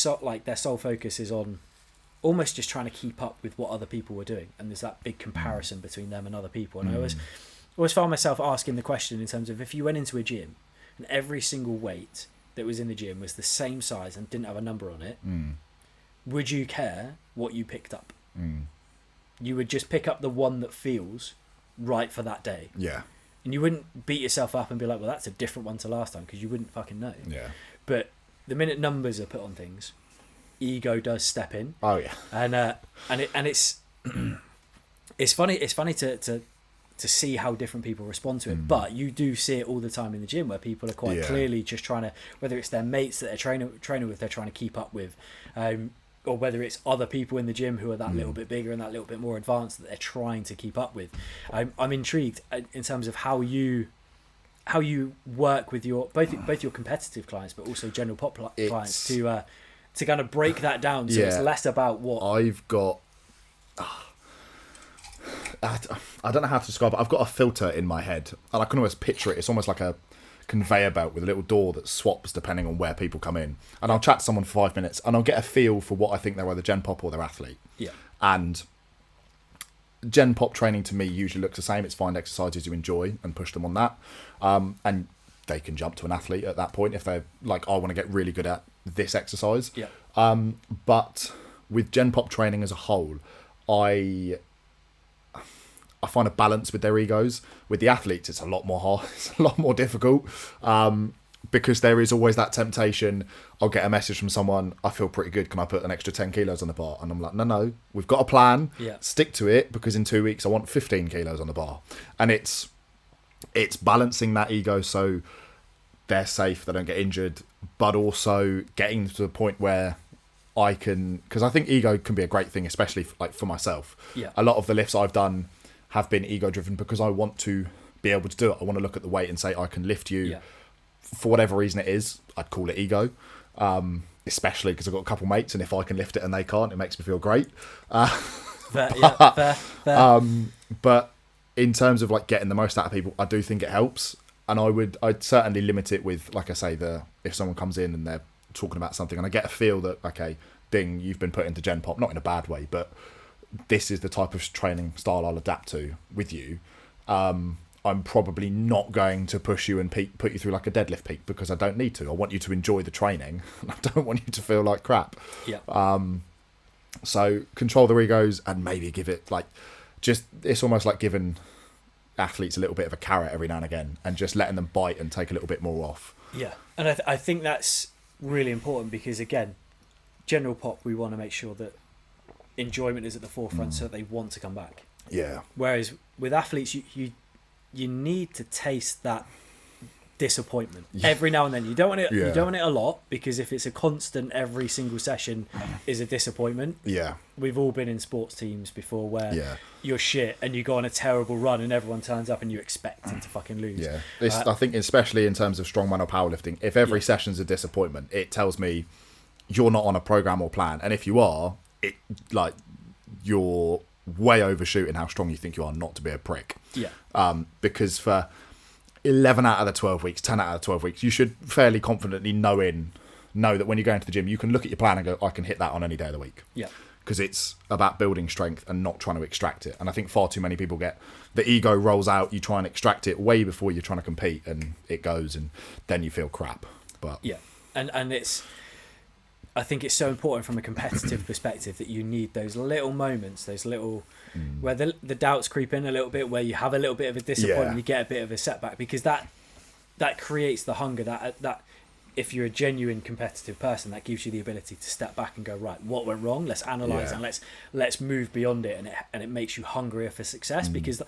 A: their sole focus is on almost just trying to keep up with what other people were doing, and there's that big comparison between them and other people. And I always found myself asking the question in terms of, if you went into a gym and every single weight that was in the gym was the same size and didn't have a number on it, would you care what you picked up? You would just pick up the one that feels right for that day. Yeah. And you wouldn't beat yourself up and be like, well, that's a different one to last time, because you wouldn't fucking know.
B: Yeah.
A: But the minute numbers are put on things, ego does step in.
B: Oh yeah.
A: And it's funny to see how different people respond to it. But you do see it all the time in the gym, where people are quite clearly just trying to, whether it's their mates that they're training with, they're trying to keep up with, or whether it's other people in the gym who are that little bit bigger and that little bit more advanced that they're trying to keep up with. I'm intrigued in terms of how you work with your both your competitive clients, but also general pop clients to kind of break that down, so it's less about what
B: I've got. I don't know how to describe it. I've got a filter in my head, and I can almost picture it. It's almost like a conveyor belt with a little door that swaps depending on where people come in. And I'll chat to someone for 5 minutes, and I'll get a feel for what I think they're either Gen Pop or they're athlete.
A: Yeah.
B: And Gen Pop training to me usually looks the same. It's find exercises you enjoy and push them on that. And they can jump to an athlete at that point if they're like, I want to get really good at this exercise.
A: Yeah.
B: But with Gen Pop training as a whole, I find a balance with their egos. With the athletes, it's a lot more hard. It's a lot more difficult because there is always that temptation. I'll get a message from someone, I feel pretty good, can I put an extra 10 kilos on the bar? And I'm like, no, we've got a plan.
A: Yeah.
B: Stick to it, because in 2 weeks I want 15 kilos on the bar. And it's balancing that ego so they're safe, they don't get injured, but also getting to the point where I can, because I think ego can be a great thing, especially like for myself.
A: Yeah.
B: A lot of the lifts I've done have been ego driven because I want to be able to do it. I want to look at the weight and say, I can lift you for whatever reason it is. I'd call it ego, especially because I've got a couple mates, and if I can lift it and they can't, it makes me feel great.
A: Fair.
B: But in terms of like getting the most out of people, I do think it helps. And I'd certainly limit it with, like I say, if someone comes in and they're talking about something and I get a feel that, okay, ding, you've been put into Gen Pop, not in a bad way, but this is the type of training style I'll adapt to with you. I'm probably not going to push you and put you through like a deadlift peak, because I don't need to. I want you to enjoy the training. I don't want you to feel like crap.
A: Yeah.
B: So control their egos and maybe give it it's almost like giving athletes a little bit of a carrot every now and again, and just letting them bite and take a little bit more off.
A: Yeah. And I think that's really important, because again, general pop, we want to make sure that enjoyment is at the forefront so that they want to come back.
B: Yeah.
A: Whereas with athletes, you need to taste that disappointment every now and then. You don't want it.
B: Yeah.
A: You don't want it a lot, because if it's a constant, every single session is a disappointment.
B: Yeah.
A: We've all been in sports teams before where you're shit and you go on a terrible run and everyone turns up and you expect them to fucking lose.
B: Yeah. I think especially in terms of strongman or powerlifting, if every session's a disappointment, it tells me you're not on a program or plan. And if you are, you're way overshooting how strong you think you are, not to be a prick.
A: Yeah.
B: Because for 11 out of the 12 weeks, 10 out of the 12 weeks, you should fairly confidently know that when you go into the gym, you can look at your plan and go, I can hit that on any day of the week.
A: Yeah.
B: Because it's about building strength and not trying to extract it. And I think far too many people get the ego rolls out, you try and extract it way before you're trying to compete, and it goes, and then you feel crap. But
A: yeah. And I think it's so important from a competitive perspective that you need those little moments, those little where the doubts creep in a little bit, where you have a little bit of a disappointment, you get a bit of a setback, because that creates the hunger that if you're a genuine competitive person, that gives you the ability to step back and go, right, what went wrong? Let's analyze and let's move beyond it, and it makes you hungrier for success, because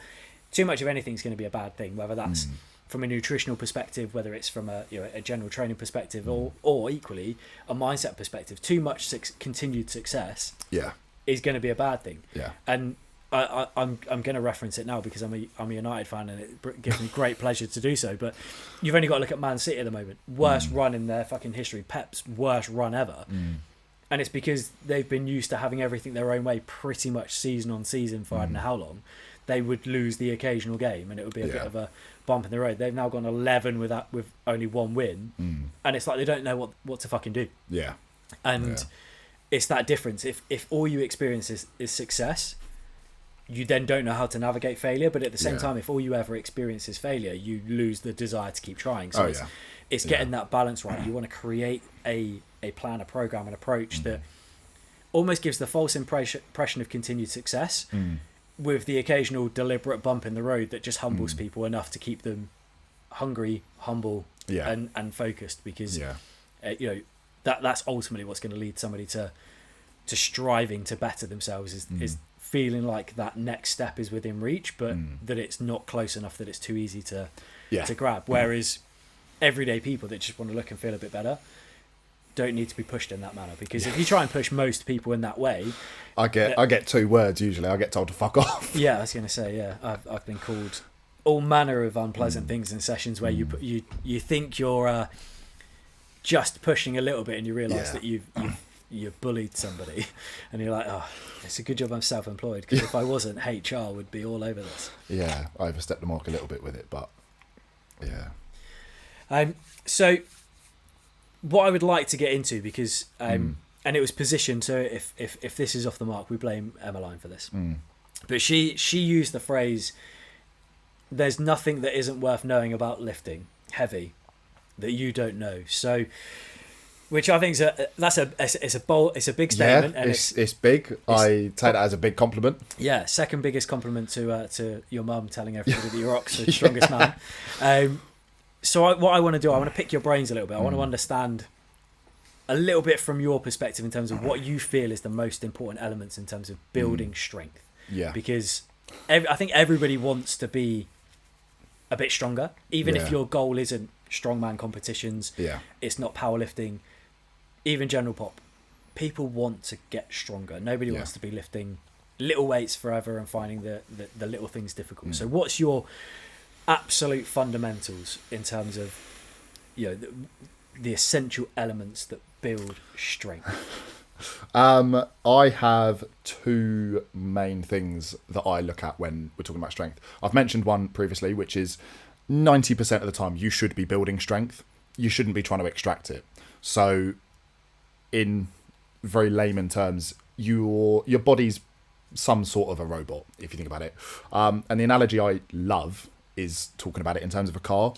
A: too much of anything is going to be a bad thing, whether that's from a nutritional perspective, whether it's from a general training perspective, or equally a mindset perspective. Too much continued success is going to be a bad thing.
B: Yeah.
A: And I'm going to reference it now because I'm a United fan, and it gives me great pleasure to do so. But you've only got to look at Man City at the moment. Worst run in their fucking history. Pep's worst run ever. And it's because they've been used to having everything their own way pretty much season on season for I don't know how long. They would lose the occasional game and it would be a bit of a bump in the road. They've now gone 11 with only one win. And it's like they don't know what to fucking do.
B: Yeah.
A: And it's that difference. If all you experience is success, you then don't know how to navigate failure. But at the same time, if all you ever experience is failure, you lose the desire to keep trying. So it's getting that balance right. You want to create a plan, a program, an approach that almost gives the false impression of continued success, with the occasional deliberate bump in the road that just humbles people enough to keep them hungry, humble, and focused, because you know, that's ultimately what's going to lead somebody to striving to better themselves, is feeling like that next step is within reach, but that it's not close enough that it's too easy to grab. Whereas everyday people that just want to look and feel a bit better don't need to be pushed in that manner, because if you try and push most people in that way,
B: I get 2 words usually. I get told to fuck off.
A: Yeah, I was going to say, I've been called all manner of unpleasant things in sessions where you think you're just pushing a little bit, and you realise that you've bullied somebody, and you're like, oh, it's a good job I'm self-employed, because if I wasn't, HR would be all over this.
B: Yeah, I overstepped the mark a little bit with it, but
A: so what I would like to get into, because and it was positioned, so if this is off the mark, we blame Emmeline for this, but she used the phrase, there's nothing that isn't worth knowing about lifting heavy that you don't know. So, which I think is a big statement, and
B: it's big. I take that as a big compliment.
A: Yeah, second biggest compliment to your mum telling everybody that you're Oxford's strongest man. So what I want to do, I want to pick your brains a little bit. I want to understand a little bit from your perspective in terms of what you feel is the most important elements in terms of building strength. Yeah, because I think everybody wants to be a bit stronger, even if your goal isn't strongman competitions. Yeah, it's not powerlifting, even general pop. People want to get stronger. Nobody wants to be lifting little weights forever and finding the little things difficult. So what's your absolute fundamentals in terms of, you know, the essential elements that build strength?
B: I have 2 main things that I look at when we're talking about strength. I've mentioned one previously, which is 90% of the time you should be building strength. You shouldn't be trying to extract it. So in very layman terms, your body's some sort of a robot, if you think about it. And the analogy I love is talking about it in terms of a car.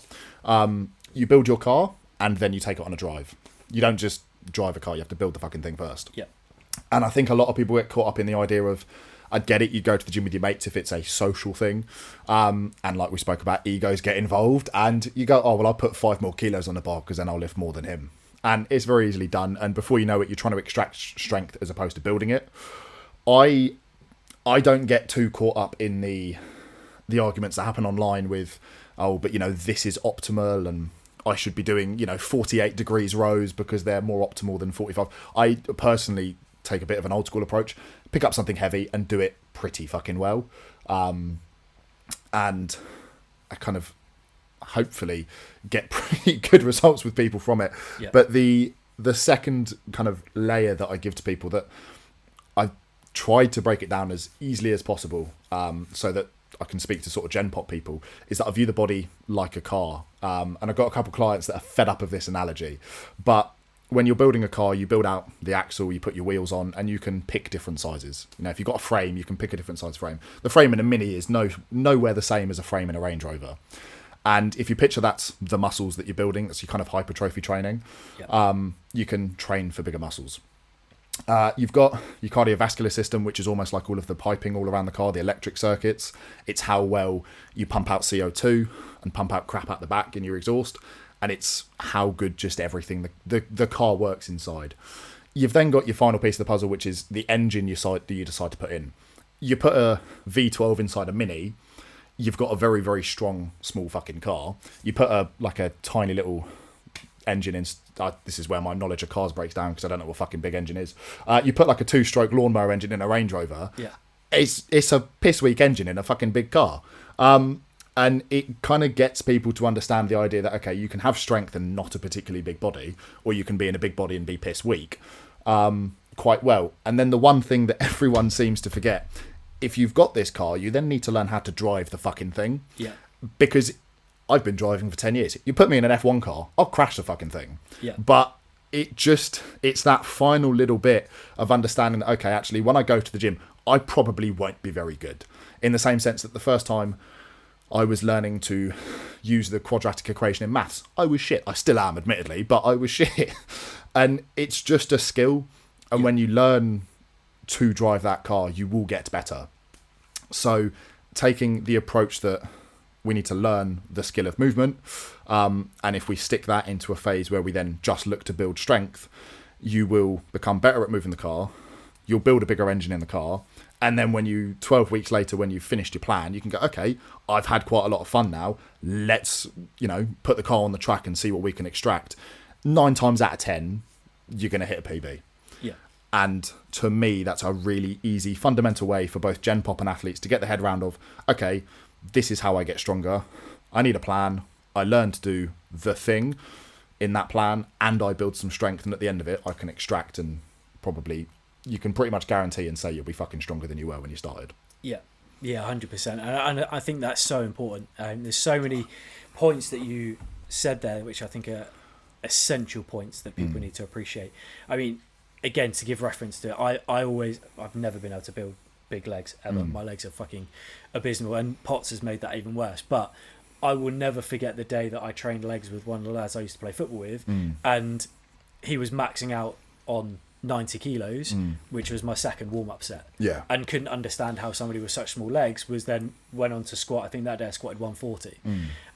B: You build your car and then you take it on a drive. You don't just drive a car, you have to build the fucking thing first. Yeah. And I think a lot of people get caught up in the idea of, I get it, you go to the gym with your mates if it's a social thing. And like we spoke about, egos get involved, and you go, oh, well, I'll put 5 more kilos on the bar because then I'll lift more than him. And it's very easily done. And before you know it, you're trying to extract strength as opposed to building it. I don't get too caught up in the arguments that happen online with, oh, but you know, this is optimal and I should be doing, you know, 48 degrees rows because they're more optimal than 45. I personally take a bit of an old school approach, pick up something heavy and do it pretty fucking well. And I kind of hopefully get pretty good results with people from it. Yeah. But the second kind of layer that I give to people, that I tried to break it down as easily as possible, so that I can speak to sort of gen pop people, is that I view the body like a car. And I've got a couple of clients that are fed up of this analogy. But when you're building a car, you build out the axle, you put your wheels on, and you can pick different sizes. You know, if you've got a frame, you can pick a different size frame. The frame in a Mini is nowhere the same as a frame in a Range Rover. And if you picture that's the muscles that you're building, that's your kind of hypertrophy training, you can train for bigger muscles. You've got your cardiovascular system, which is almost like all of the piping all around the car, the electric circuits. It's how well you pump out CO2 and pump out crap out the back in your exhaust. And it's how good just everything, the car works inside. You've then got your final piece of the puzzle, which is the engine you decide to put in. You put a V12 inside a Mini, you've got a very, very strong, small fucking car. You put a tiny little engine in. This is where my knowledge of cars breaks down because I don't know what fucking big engine is. You put like a 2-stroke lawnmower engine in a Range Rover. Yeah, it's a piss weak engine in a fucking big car. And it kind of gets people to understand the idea that, okay, you can have strength and not a particularly big body, or you can be in a big body and be piss weak quite well. And then the one thing that everyone seems to forget, if you've got this car, you then need to learn how to drive the fucking thing. Yeah. Because I've been driving for 10 years. You put me in an F1 car, I'll crash the fucking thing. Yeah. But it's that final little bit of understanding that, okay, actually, when I go to the gym, I probably won't be very good. In the same sense that the first time I was learning to use the quadratic equation in maths, I was shit. I still am, admittedly, but I was shit. And it's just a skill. And when you learn to drive that car, you will get better. So taking the approach that we need to learn the skill of movement, and if we stick that into a phase where we then just look to build strength, you will become better at moving the car, you'll build a bigger engine in the car, and then when you 12 weeks later, when you've finished your plan, you can go, okay, I've had quite a lot of fun now, let's put the car on the track and see what we can extract. 9 times out of 10 you're going to hit a PB.
A: Yeah.
B: And to me, that's a really easy, fundamental way for both Gen Pop and athletes to get their head around of, okay, this is how I get stronger. I need a plan. I learn to do the thing in that plan, and I build some strength. And at the end of it, I can extract, and probably you can pretty much guarantee and say you'll be fucking stronger than you were when you started.
A: Yeah, 100%. And I think that's so important. There's so many points that you said there, which I think are essential points that people need to appreciate. I mean, again, to give reference to it, I've never been able to build big legs ever. My legs are fucking abysmal, and Potts has made that even worse. But I will never forget the day that I trained legs with one of the lads I used to play football with, and he was maxing out on 90 kilos, which was my second warm-up set.
B: Yeah.
A: And couldn't understand how somebody with such small legs went on to squat. I think that day I squatted 140.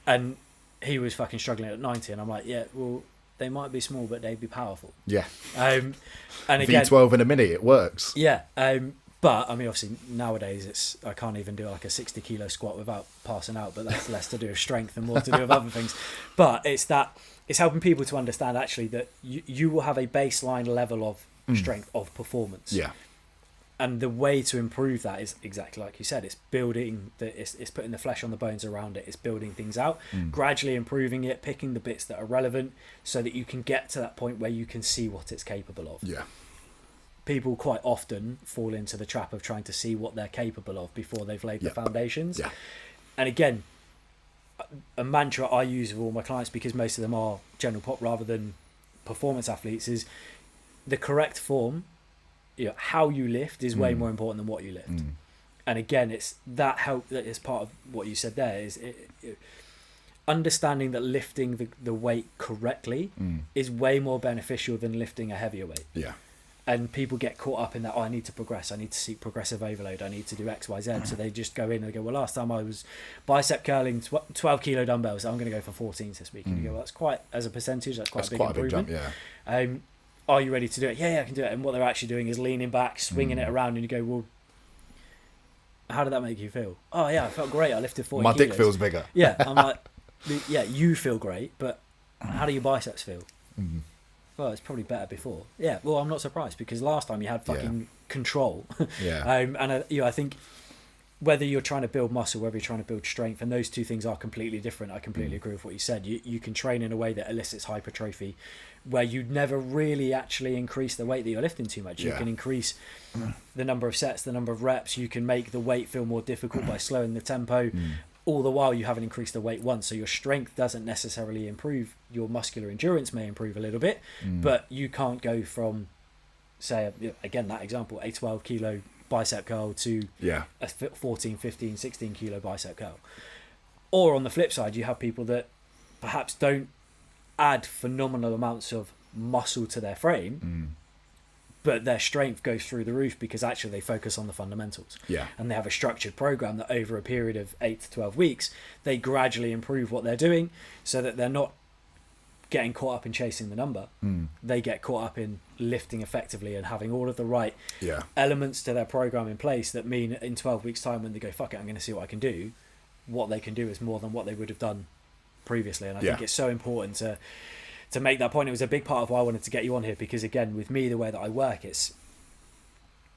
A: And he was fucking struggling at 90, and I'm like, yeah, well, they might be small, but they'd be powerful. Yeah. And again,
B: V12 in a minute, it works.
A: Yeah. But I mean, obviously nowadays I can't even do like a 60 kilo squat without passing out, but that's less to do with strength and more to do with other things. But it's helping people to understand actually that you will have a baseline level of strength, of performance.
B: Yeah.
A: And the way to improve that is exactly like you said. It's building it's putting the flesh on the bones around it. It's building things out, gradually improving it, picking the bits that are relevant, so that you can get to that point where you can see what it's capable of.
B: Yeah.
A: People quite often fall into the trap of trying to see what they're capable of before they've laid the foundations.
B: Yeah.
A: And again, a mantra I use with all my clients, because most of them are general pop rather than performance athletes, is the correct form. How you lift is way more important than what you lift. And again, it's that is part of what you said there, is understanding that lifting the weight correctly is way more beneficial than lifting a heavier weight.
B: Yeah.
A: And people get caught up in that, I need to progress, I need to seek progressive overload, I need to do X, Y, Z. So they just go in and they go, well, last time I was bicep curling 12 kilo dumbbells, I'm going to go for 14s this week. And you go, well, that's quite, as a percentage, that's quite a big improvement.
B: Big jump,
A: are you ready to do it? Yeah, I can do it. And what they're actually doing is leaning back, swinging it around, and you go, well, how did that make you feel? Oh, yeah, I felt great. I lifted 40 kilos.
B: My dick feels bigger.
A: Yeah, I'm like, yeah, you feel great, but how do your biceps feel? Well, it's probably better before. Yeah, well, I'm not surprised, because last time you had fucking control.
B: Yeah.
A: I think whether you're trying to build muscle, whether you're trying to build strength, and those two things are completely different. I completely agree with what you said. You can train in a way that elicits hypertrophy, where you'd never really actually increase the weight that you're lifting too much. You can increase the number of sets, the number of reps. You can make the weight feel more difficult by slowing the tempo. All the while you haven't increased the weight once, so your strength doesn't necessarily improve. Your muscular endurance may improve a little bit, but you can't go from, say, again, that example, a 12 kilo bicep curl to a 14, 15, 16 kilo bicep curl. Or on the flip side, you have people that perhaps don't add phenomenal amounts of muscle to their frame, but their strength goes through the roof because actually they focus on the fundamentals.
B: Yeah.
A: And they have a structured program that over a period of 8 to 12 weeks, they gradually improve what they're doing, so that they're not getting caught up in chasing the number. They get caught up in lifting effectively and having all of the right elements to their program in place that mean in 12 weeks time, when they go, fuck it, I'm going to see what I can do, what they can do is more than what they would have done previously. And I think it's so important to make that point. It was a big part of why I wanted to get you on here, because again, with me, the way that I work, it's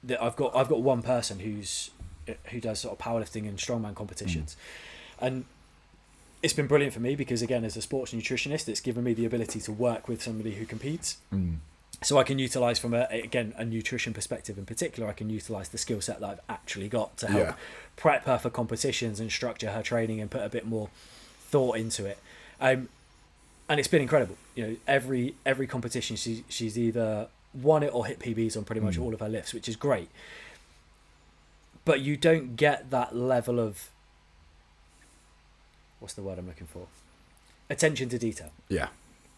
A: that I've got one person who does sort of powerlifting and strongman competitions, and it's been brilliant for me because, again, as a sports nutritionist, it's given me the ability to work with somebody who competes. So I can utilize from a nutrition perspective in particular, I can utilize the skill set that I've actually got to help prep her for competitions and structure her training and put a bit more thought into it. And it's been incredible. Every competition she's either won it or hit PBs on pretty much all of her lifts, which is great. But you don't get that level of, what's the word I'm looking for? Attention to detail.
B: Yeah.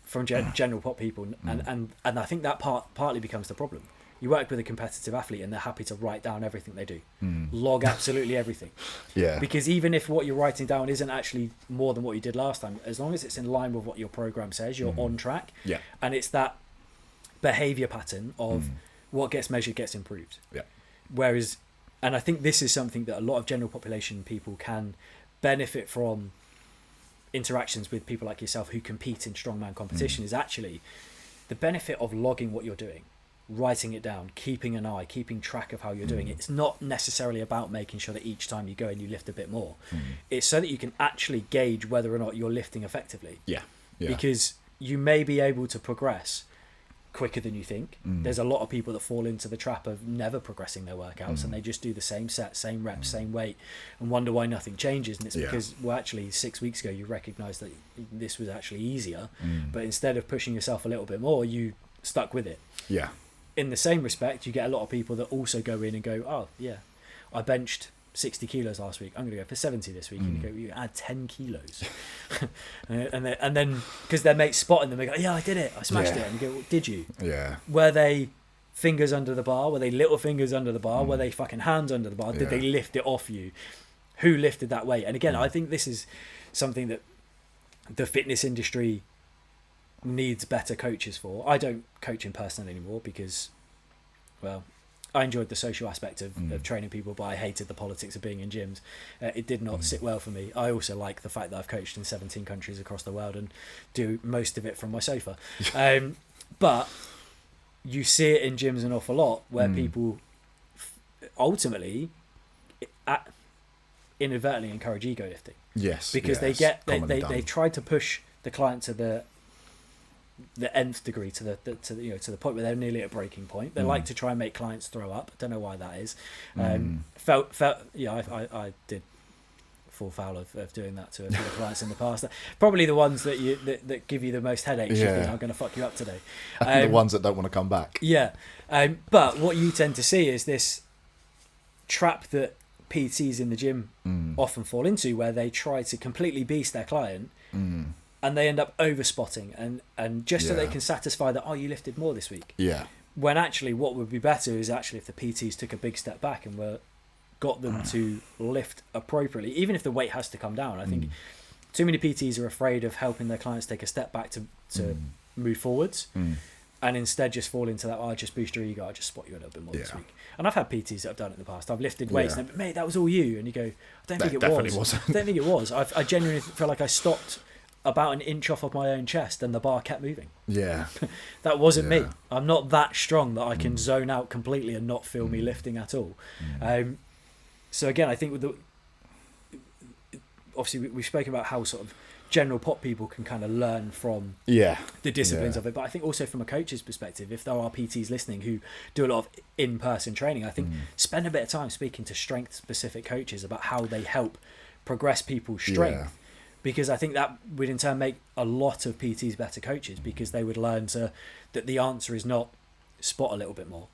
A: From general pop people, and I think that partly becomes the problem, You work with a competitive athlete and they're happy to write down everything they do. Log absolutely everything.
B: Yeah.
A: Because even if what you're writing down isn't actually more than what you did last time, as long as it's in line with what your program says, you're on track.
B: Yeah.
A: And it's that behavior pattern of what gets measured gets improved.
B: Yeah.
A: Whereas, and I think this is something that a lot of general population people can benefit from interactions with people like yourself who compete in strongman competition is actually the benefit of logging what you're doing, writing it down, keeping an eye, keeping track of how you're doing it. It's not necessarily about making sure that each time you go and you lift a bit more. It's so that you can actually gauge whether or not you're lifting effectively.
B: Yeah.
A: Because you may be able to progress quicker than you think. There's a lot of people that fall into the trap of never progressing their workouts and they just do the same set, same reps, same weight and wonder why nothing changes. And it's because, well, actually 6 weeks ago you recognized that this was actually easier, but instead of pushing yourself a little bit more, you stuck with it.
B: Yeah.
A: In the same respect, you get a lot of people that also go in and go, oh yeah, I benched 60 kilos last week, I'm going to go for 70 this week. And you go, you add 10 kilos. and then because their mates spotting them, they go, yeah, I did it, I smashed it. And you go, well, did you?
B: Yeah.
A: Were they fingers under the bar? Were they little fingers under the bar? Were they fucking hands under the bar? Did they lift it off you? Who lifted that weight? And again, I think this is something that the fitness industry needs better coaches for. I don't coach in person anymore because, well, I enjoyed the social aspect of training people, but I hated the politics of being in gyms. It did not sit well for me. I also like the fact that I've coached in 17 countries across the world and do most of it from my sofa. But you see it in gyms an awful lot where people ultimately inadvertently encourage ego lifting.
B: Yes.
A: Because they try to push the client to the nth degree, to the point where they're nearly at breaking point. They like to try and make clients throw up. I don't know why that is. I did fall foul of doing that to a few clients in the past. Probably the ones that give you the most headaches. You think, I'm going to fuck you up today.
B: The ones that don't want to come back.
A: Yeah. But what you tend to see is this trap that PTs in the gym often fall into, where they try to completely beast their client and they end up over spotting and just so they can satisfy that, oh, you lifted more this week.
B: Yeah.
A: When actually what would be better is actually if the PTs took a big step back and got them to lift appropriately, even if the weight has to come down. I think too many PTs are afraid of helping their clients take a step back to move forwards and instead just fall into that, oh, just boost your ego, I'll just spot you a little bit more this week. And I've had PTs that have done it in the past. I've lifted weights and mate, that was all you. And you go, I don't think it was. I don't think it was. I genuinely feel like I stopped about an inch off of my own chest and the bar kept moving. Yeah. That wasn't me. I'm not that strong that I can zone out completely and not feel me lifting at all. So again, I think with obviously we've spoken about how sort of general pop people can kind of learn from the disciplines of it, but I think also from a coach's perspective, if there are PTs listening who do a lot of in-person training, I think spend a bit of time speaking to strength specific coaches about how they help progress people's strength, because I think that would in turn make a lot of PTs better coaches, because they would learn that the answer is not spot a little bit more.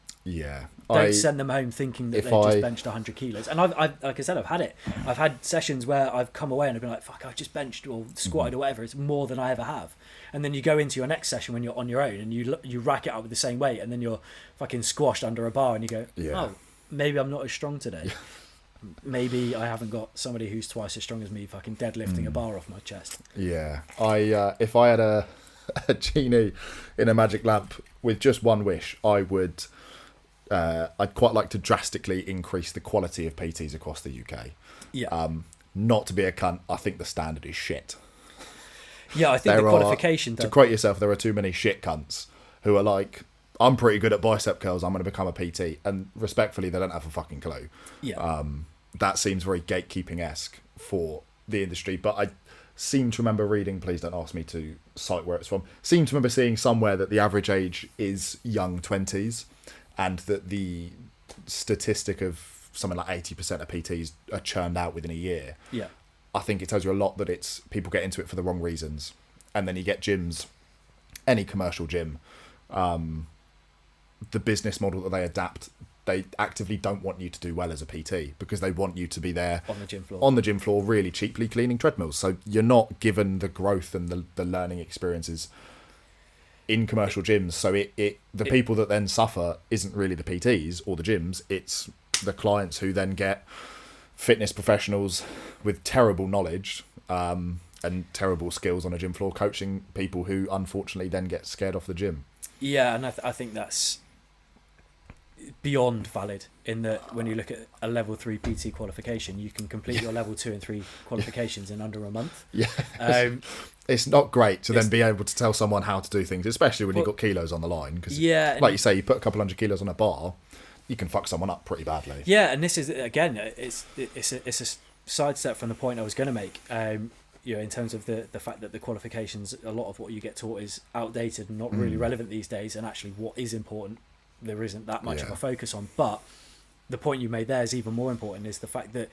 A: Don't send them home thinking that they've just benched 100 kilos. And I've like I said, I've had it. I've had sessions where I've come away and I've been like, fuck, I just benched or squatted or whatever. It's more than I ever have. And then you go into your next session when you're on your own and you rack it up with the same weight, and then you're fucking squashed under a bar and you go, oh, maybe I'm not as strong today. Maybe I haven't got somebody who's twice as strong as me fucking deadlifting a bar off my chest.
B: If I had a genie in a magic lamp with just one wish, I would... I'd quite like to drastically increase the quality of PTs across the UK. Not to be a cunt, I think the standard is shit.
A: I think the qualification...
B: To quote yourself, there are too many shit cunts who are like, I'm pretty good at bicep curls, I'm going to become a PT. And respectfully, they don't have a fucking clue. That seems very gatekeeping-esque for the industry. But I seem to remember reading, please don't ask me to cite where it's from, seem to remember seeing somewhere that the average age is young 20s. And that the statistic of something like 80% of PTs are churned out within a year. I think it tells you a lot that it's people get into it for the wrong reasons. And then you get gyms, any commercial gym, the business model that they adapt, they actively don't want you to do well as a PT because they want you to be there on the gym floor really cheaply cleaning treadmills. So you're not given the growth and the learning experiences in commercial gyms. So the people that then suffer isn't really the PTs or the gyms, it's the clients who then get fitness professionals with terrible knowledge and terrible skills on a gym floor coaching people who unfortunately then get scared off the gym.
A: Yeah, and I think that's beyond valid in that when you look at a level 3 PT qualification, you can complete your level 2 and 3 qualifications in under a month.
B: Yeah. It's not great to then be able to tell someone how to do things, especially when you've got kilos on the line. Because, like you say, you put a couple 100 kilos on a bar, you can fuck someone up pretty badly.
A: Yeah, and this is, again, it's a sidestep from the point I was going to make. In terms of the fact that the qualifications, a lot of what you get taught is outdated and not really relevant these days, and actually what is important, there isn't that much of a focus on. But the point you made there is even more important, is the fact that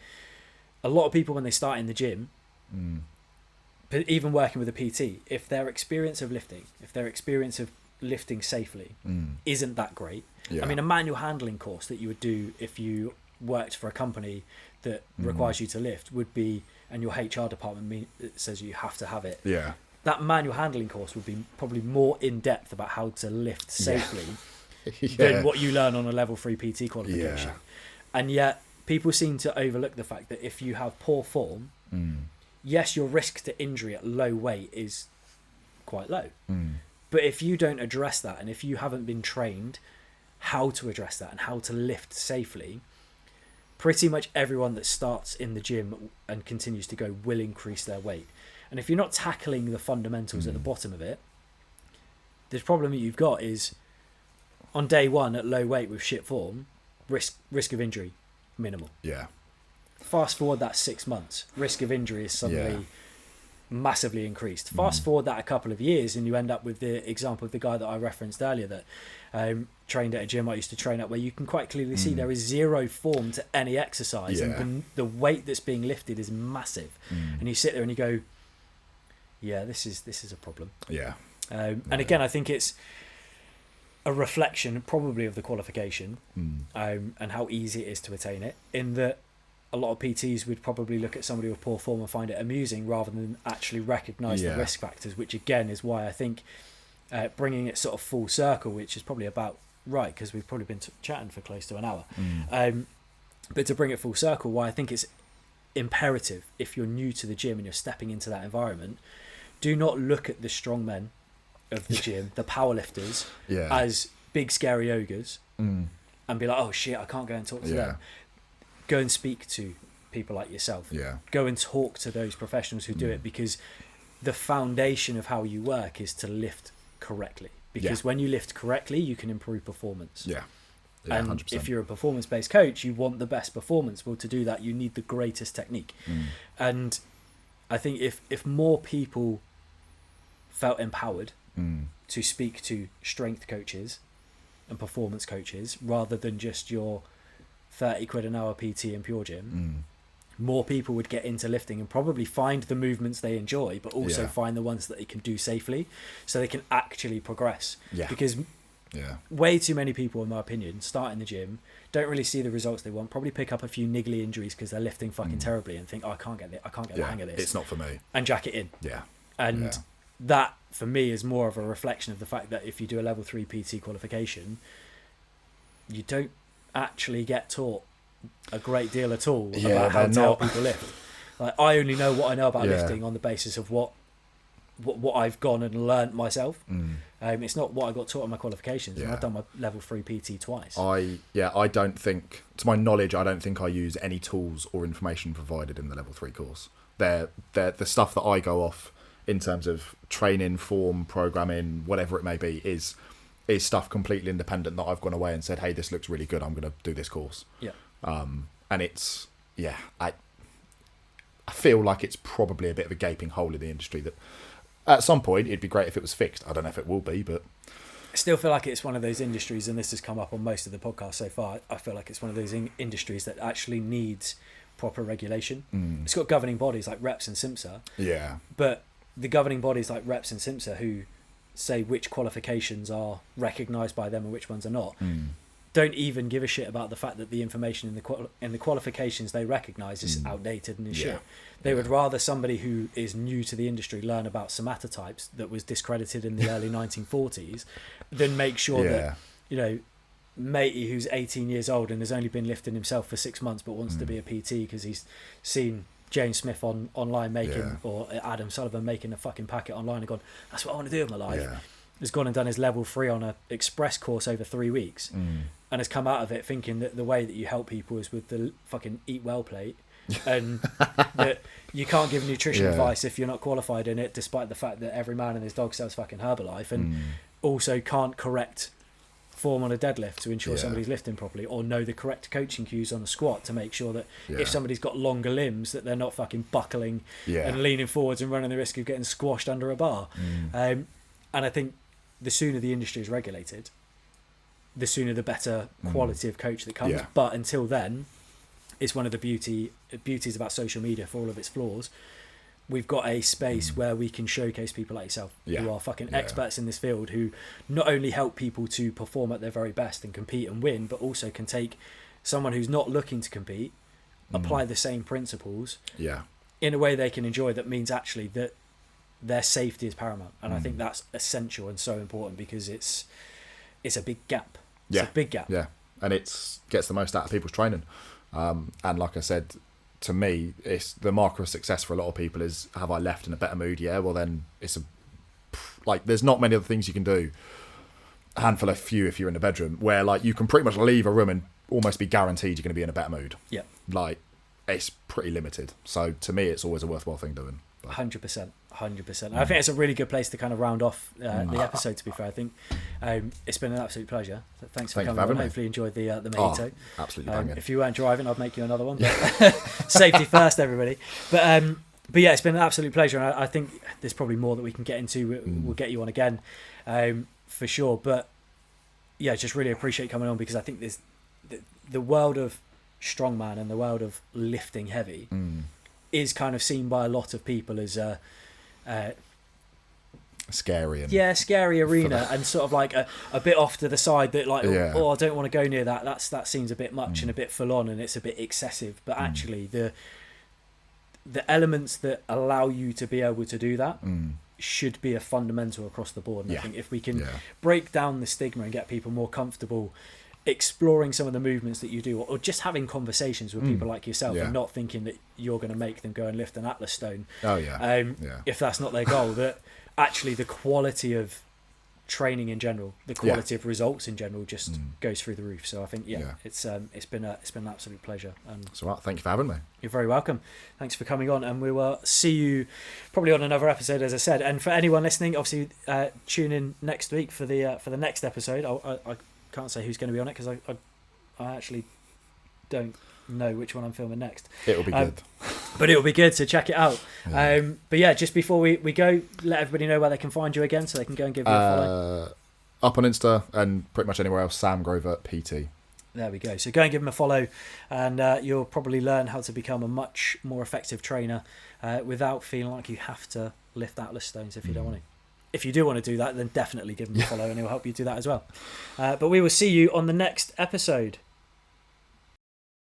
A: a lot of people, when they start in the gym, but even working with a PT, if their experience of lifting, safely isn't that great. I mean, a manual handling course that you would do if you worked for a company that requires you to lift would be, and your HR department says you have to have it.
B: Yeah.
A: That manual handling course would be probably more in depth about how to lift safely than what you learn on a level 3 PT qualification.
B: Yeah.
A: And yet people seem to overlook the fact that if you have poor form, yes, your risk to injury at low weight is quite low. But if you don't address that, and if you haven't been trained how to address that and how to lift safely, pretty much everyone that starts in the gym and continues to go will increase their weight. And if you're not tackling the fundamentals at the bottom of it, the problem that you've got is on day one at low weight with shit form, risk of injury minimal.
B: Yeah.
A: Fast forward that 6 months, risk of injury is suddenly massively increased. Fast forward that a couple of years, and you end up with the example of the guy that I referenced earlier that trained at a gym I used to train at, where you can quite clearly see there is zero form to any exercise, and the weight that's being lifted is massive. And you sit there and you go, yeah, this is a problem.
B: Yeah.
A: And again, I think it's a reflection probably of the qualification and how easy it is to attain it, in that a lot of PTs would probably look at somebody with poor form and find it amusing rather than actually recognise the risk factors, which again is why I think bringing it sort of full circle, which is probably about right, because we've probably been chatting for close to an hour, but to bring it full circle, why I think it's imperative, if you're new to the gym and you're stepping into that environment, do not look at the strongmen of the gym, the powerlifters, as big scary ogres and be like, oh shit, I can't go and talk to them. Go and speak to people like yourself. Go and talk to those professionals who do it, because the foundation of how you work is to lift correctly, because when you lift correctly you can improve performance. And 100%. If you're a performance-based coach, you want the best performance. Well, to do that you need the greatest technique. And I think if more people felt empowered to speak to strength coaches and performance coaches rather than just your 30 quid an hour PT in Pure Gym, more people would get into lifting and probably find the movements they enjoy, but also find the ones that they can do safely, so they can actually progress. Because way too many people, in my opinion, start in the gym, don't really see the results they want, probably pick up a few niggly injuries because they're lifting fucking terribly and think, oh, I can't get the hang of this.
B: It's not for me.
A: And jack it in. And that, for me, is more of a reflection of the fact that if you do a level 3 PT qualification, you don't actually get taught a great deal at all about how to help people lift. Like, I only know what I know about lifting on the basis of what I've gone and learnt myself. It's not what I got taught on my qualifications. And I've done my level 3 PT twice.
B: I don't think, to my knowledge, I don't think I use any tools or information provided in the level 3 course. They're the stuff that I go off in terms of training, form, programming, whatever it may be, is stuff completely independent that I've gone away and said, hey, this looks really good, I'm going to do this course. And it's, I feel like it's probably a bit of a gaping hole in the industry that at some point it'd be great if it was fixed. I don't know if it will be, but
A: I still feel like it's one of those industries, and this has come up on most of the podcasts so far, I feel like it's one of those industries that actually needs proper regulation. It's got governing bodies like Reps and SIMSA, but the governing bodies like Reps and SIMSA, who say which qualifications are recognised by them and which ones are not, don't even give a shit about the fact that the information in the qualifications they recognise is outdated and is shit. They would rather somebody who is new to the industry learn about somatotypes that was discredited in the early 1940s than make sure that, you know, matey who's 18 years old and has only been lifting himself for 6 months but wants to be a PT because he's seen James Smith online making or Adam Sullivan making a fucking packet online and gone, that's what I want to do with my life. Has gone and done his level 3 on a express course over 3 weeks and has come out of it thinking that the way that you help people is with the fucking eat well plate and that you can't give nutrition advice if you're not qualified in it, despite the fact that every man and his dog sells fucking Herbalife, and also can't correct form on a deadlift to ensure somebody's lifting properly, or know the correct coaching cues on a squat to make sure that if somebody's got longer limbs that they're not fucking buckling and leaning forwards and running the risk of getting squashed under a bar. And I think the sooner the industry is regulated, the sooner the better quality of coach that comes. But until then, it's one of the beauties about social media, for all of its flaws. We've got a space where we can showcase people like yourself who are fucking experts in this field, who not only help people to perform at their very best and compete and win, but also can take someone who's not looking to compete, apply the same principles in a way they can enjoy, that means actually that their safety is paramount. And I think that's essential and so important, because it's a big gap. It's a big gap. Yeah,
B: and it gets the most out of people's training. And like I said, to me, it's the marker of success for a lot of people is, have I left in a better mood? Yeah, well then it's there's not many other things you can do. A handful of few if you're in the bedroom, where like you can pretty much leave a room and almost be guaranteed you're going to be in a better mood. Yeah. Like, it's pretty limited. So to me, it's always a worthwhile thing doing.
A: 100%. I think it's a really good place to kind of round off the episode, to be fair. I think it's been an absolute pleasure. Thanks for coming on. Hopefully you enjoyed the mojito.
B: Absolutely banging.
A: If you weren't driving, I'd make you another one. But safety first, everybody. But yeah, it's been an absolute pleasure. And I think there's probably more that we can get into. We'll get you on again for sure. But yeah, just really appreciate coming on, because I think there's the world of strongman and the world of lifting heavy is kind of seen by a lot of people as
B: scary
A: arena, and sort of like a bit off to the side, that like I don't want to go near that. That seems a bit much and a bit full on, and it's a bit excessive. But actually, the elements that allow you to be able to do that should be a fundamental across the board. And I think if we can break down the stigma and get people more comfortable exploring some of the movements that you do, or just having conversations with people like yourself, and not thinking that you're going to make them go and lift an Atlas stone, if that's not their goal, that actually the quality of training in general, the quality of results in general, just goes through the roof. So I think it's been an absolute pleasure. And
B: it's all right. Thank you for having me.
A: You're very welcome. Thanks for coming on, and we will see you probably on another episode, as I said. And for anyone listening, obviously tune in next week for the next episode. I can't say who's going to be on it, because I actually don't know which one I'm filming next.
B: It'll be good.
A: But it'll be good, so check it out. But yeah, just before we go, let everybody know where they can find you again, so they can go and give you a follow.
B: Up on Insta and pretty much anywhere else, Sam Grover PT.
A: There we go. So go and give him a follow, and you'll probably learn how to become a much more effective trainer without feeling like you have to lift Atlas stones if you don't want to. If you do want to do that, then definitely give him a follow, and he'll help you do that as well. But we will see you on the next episode.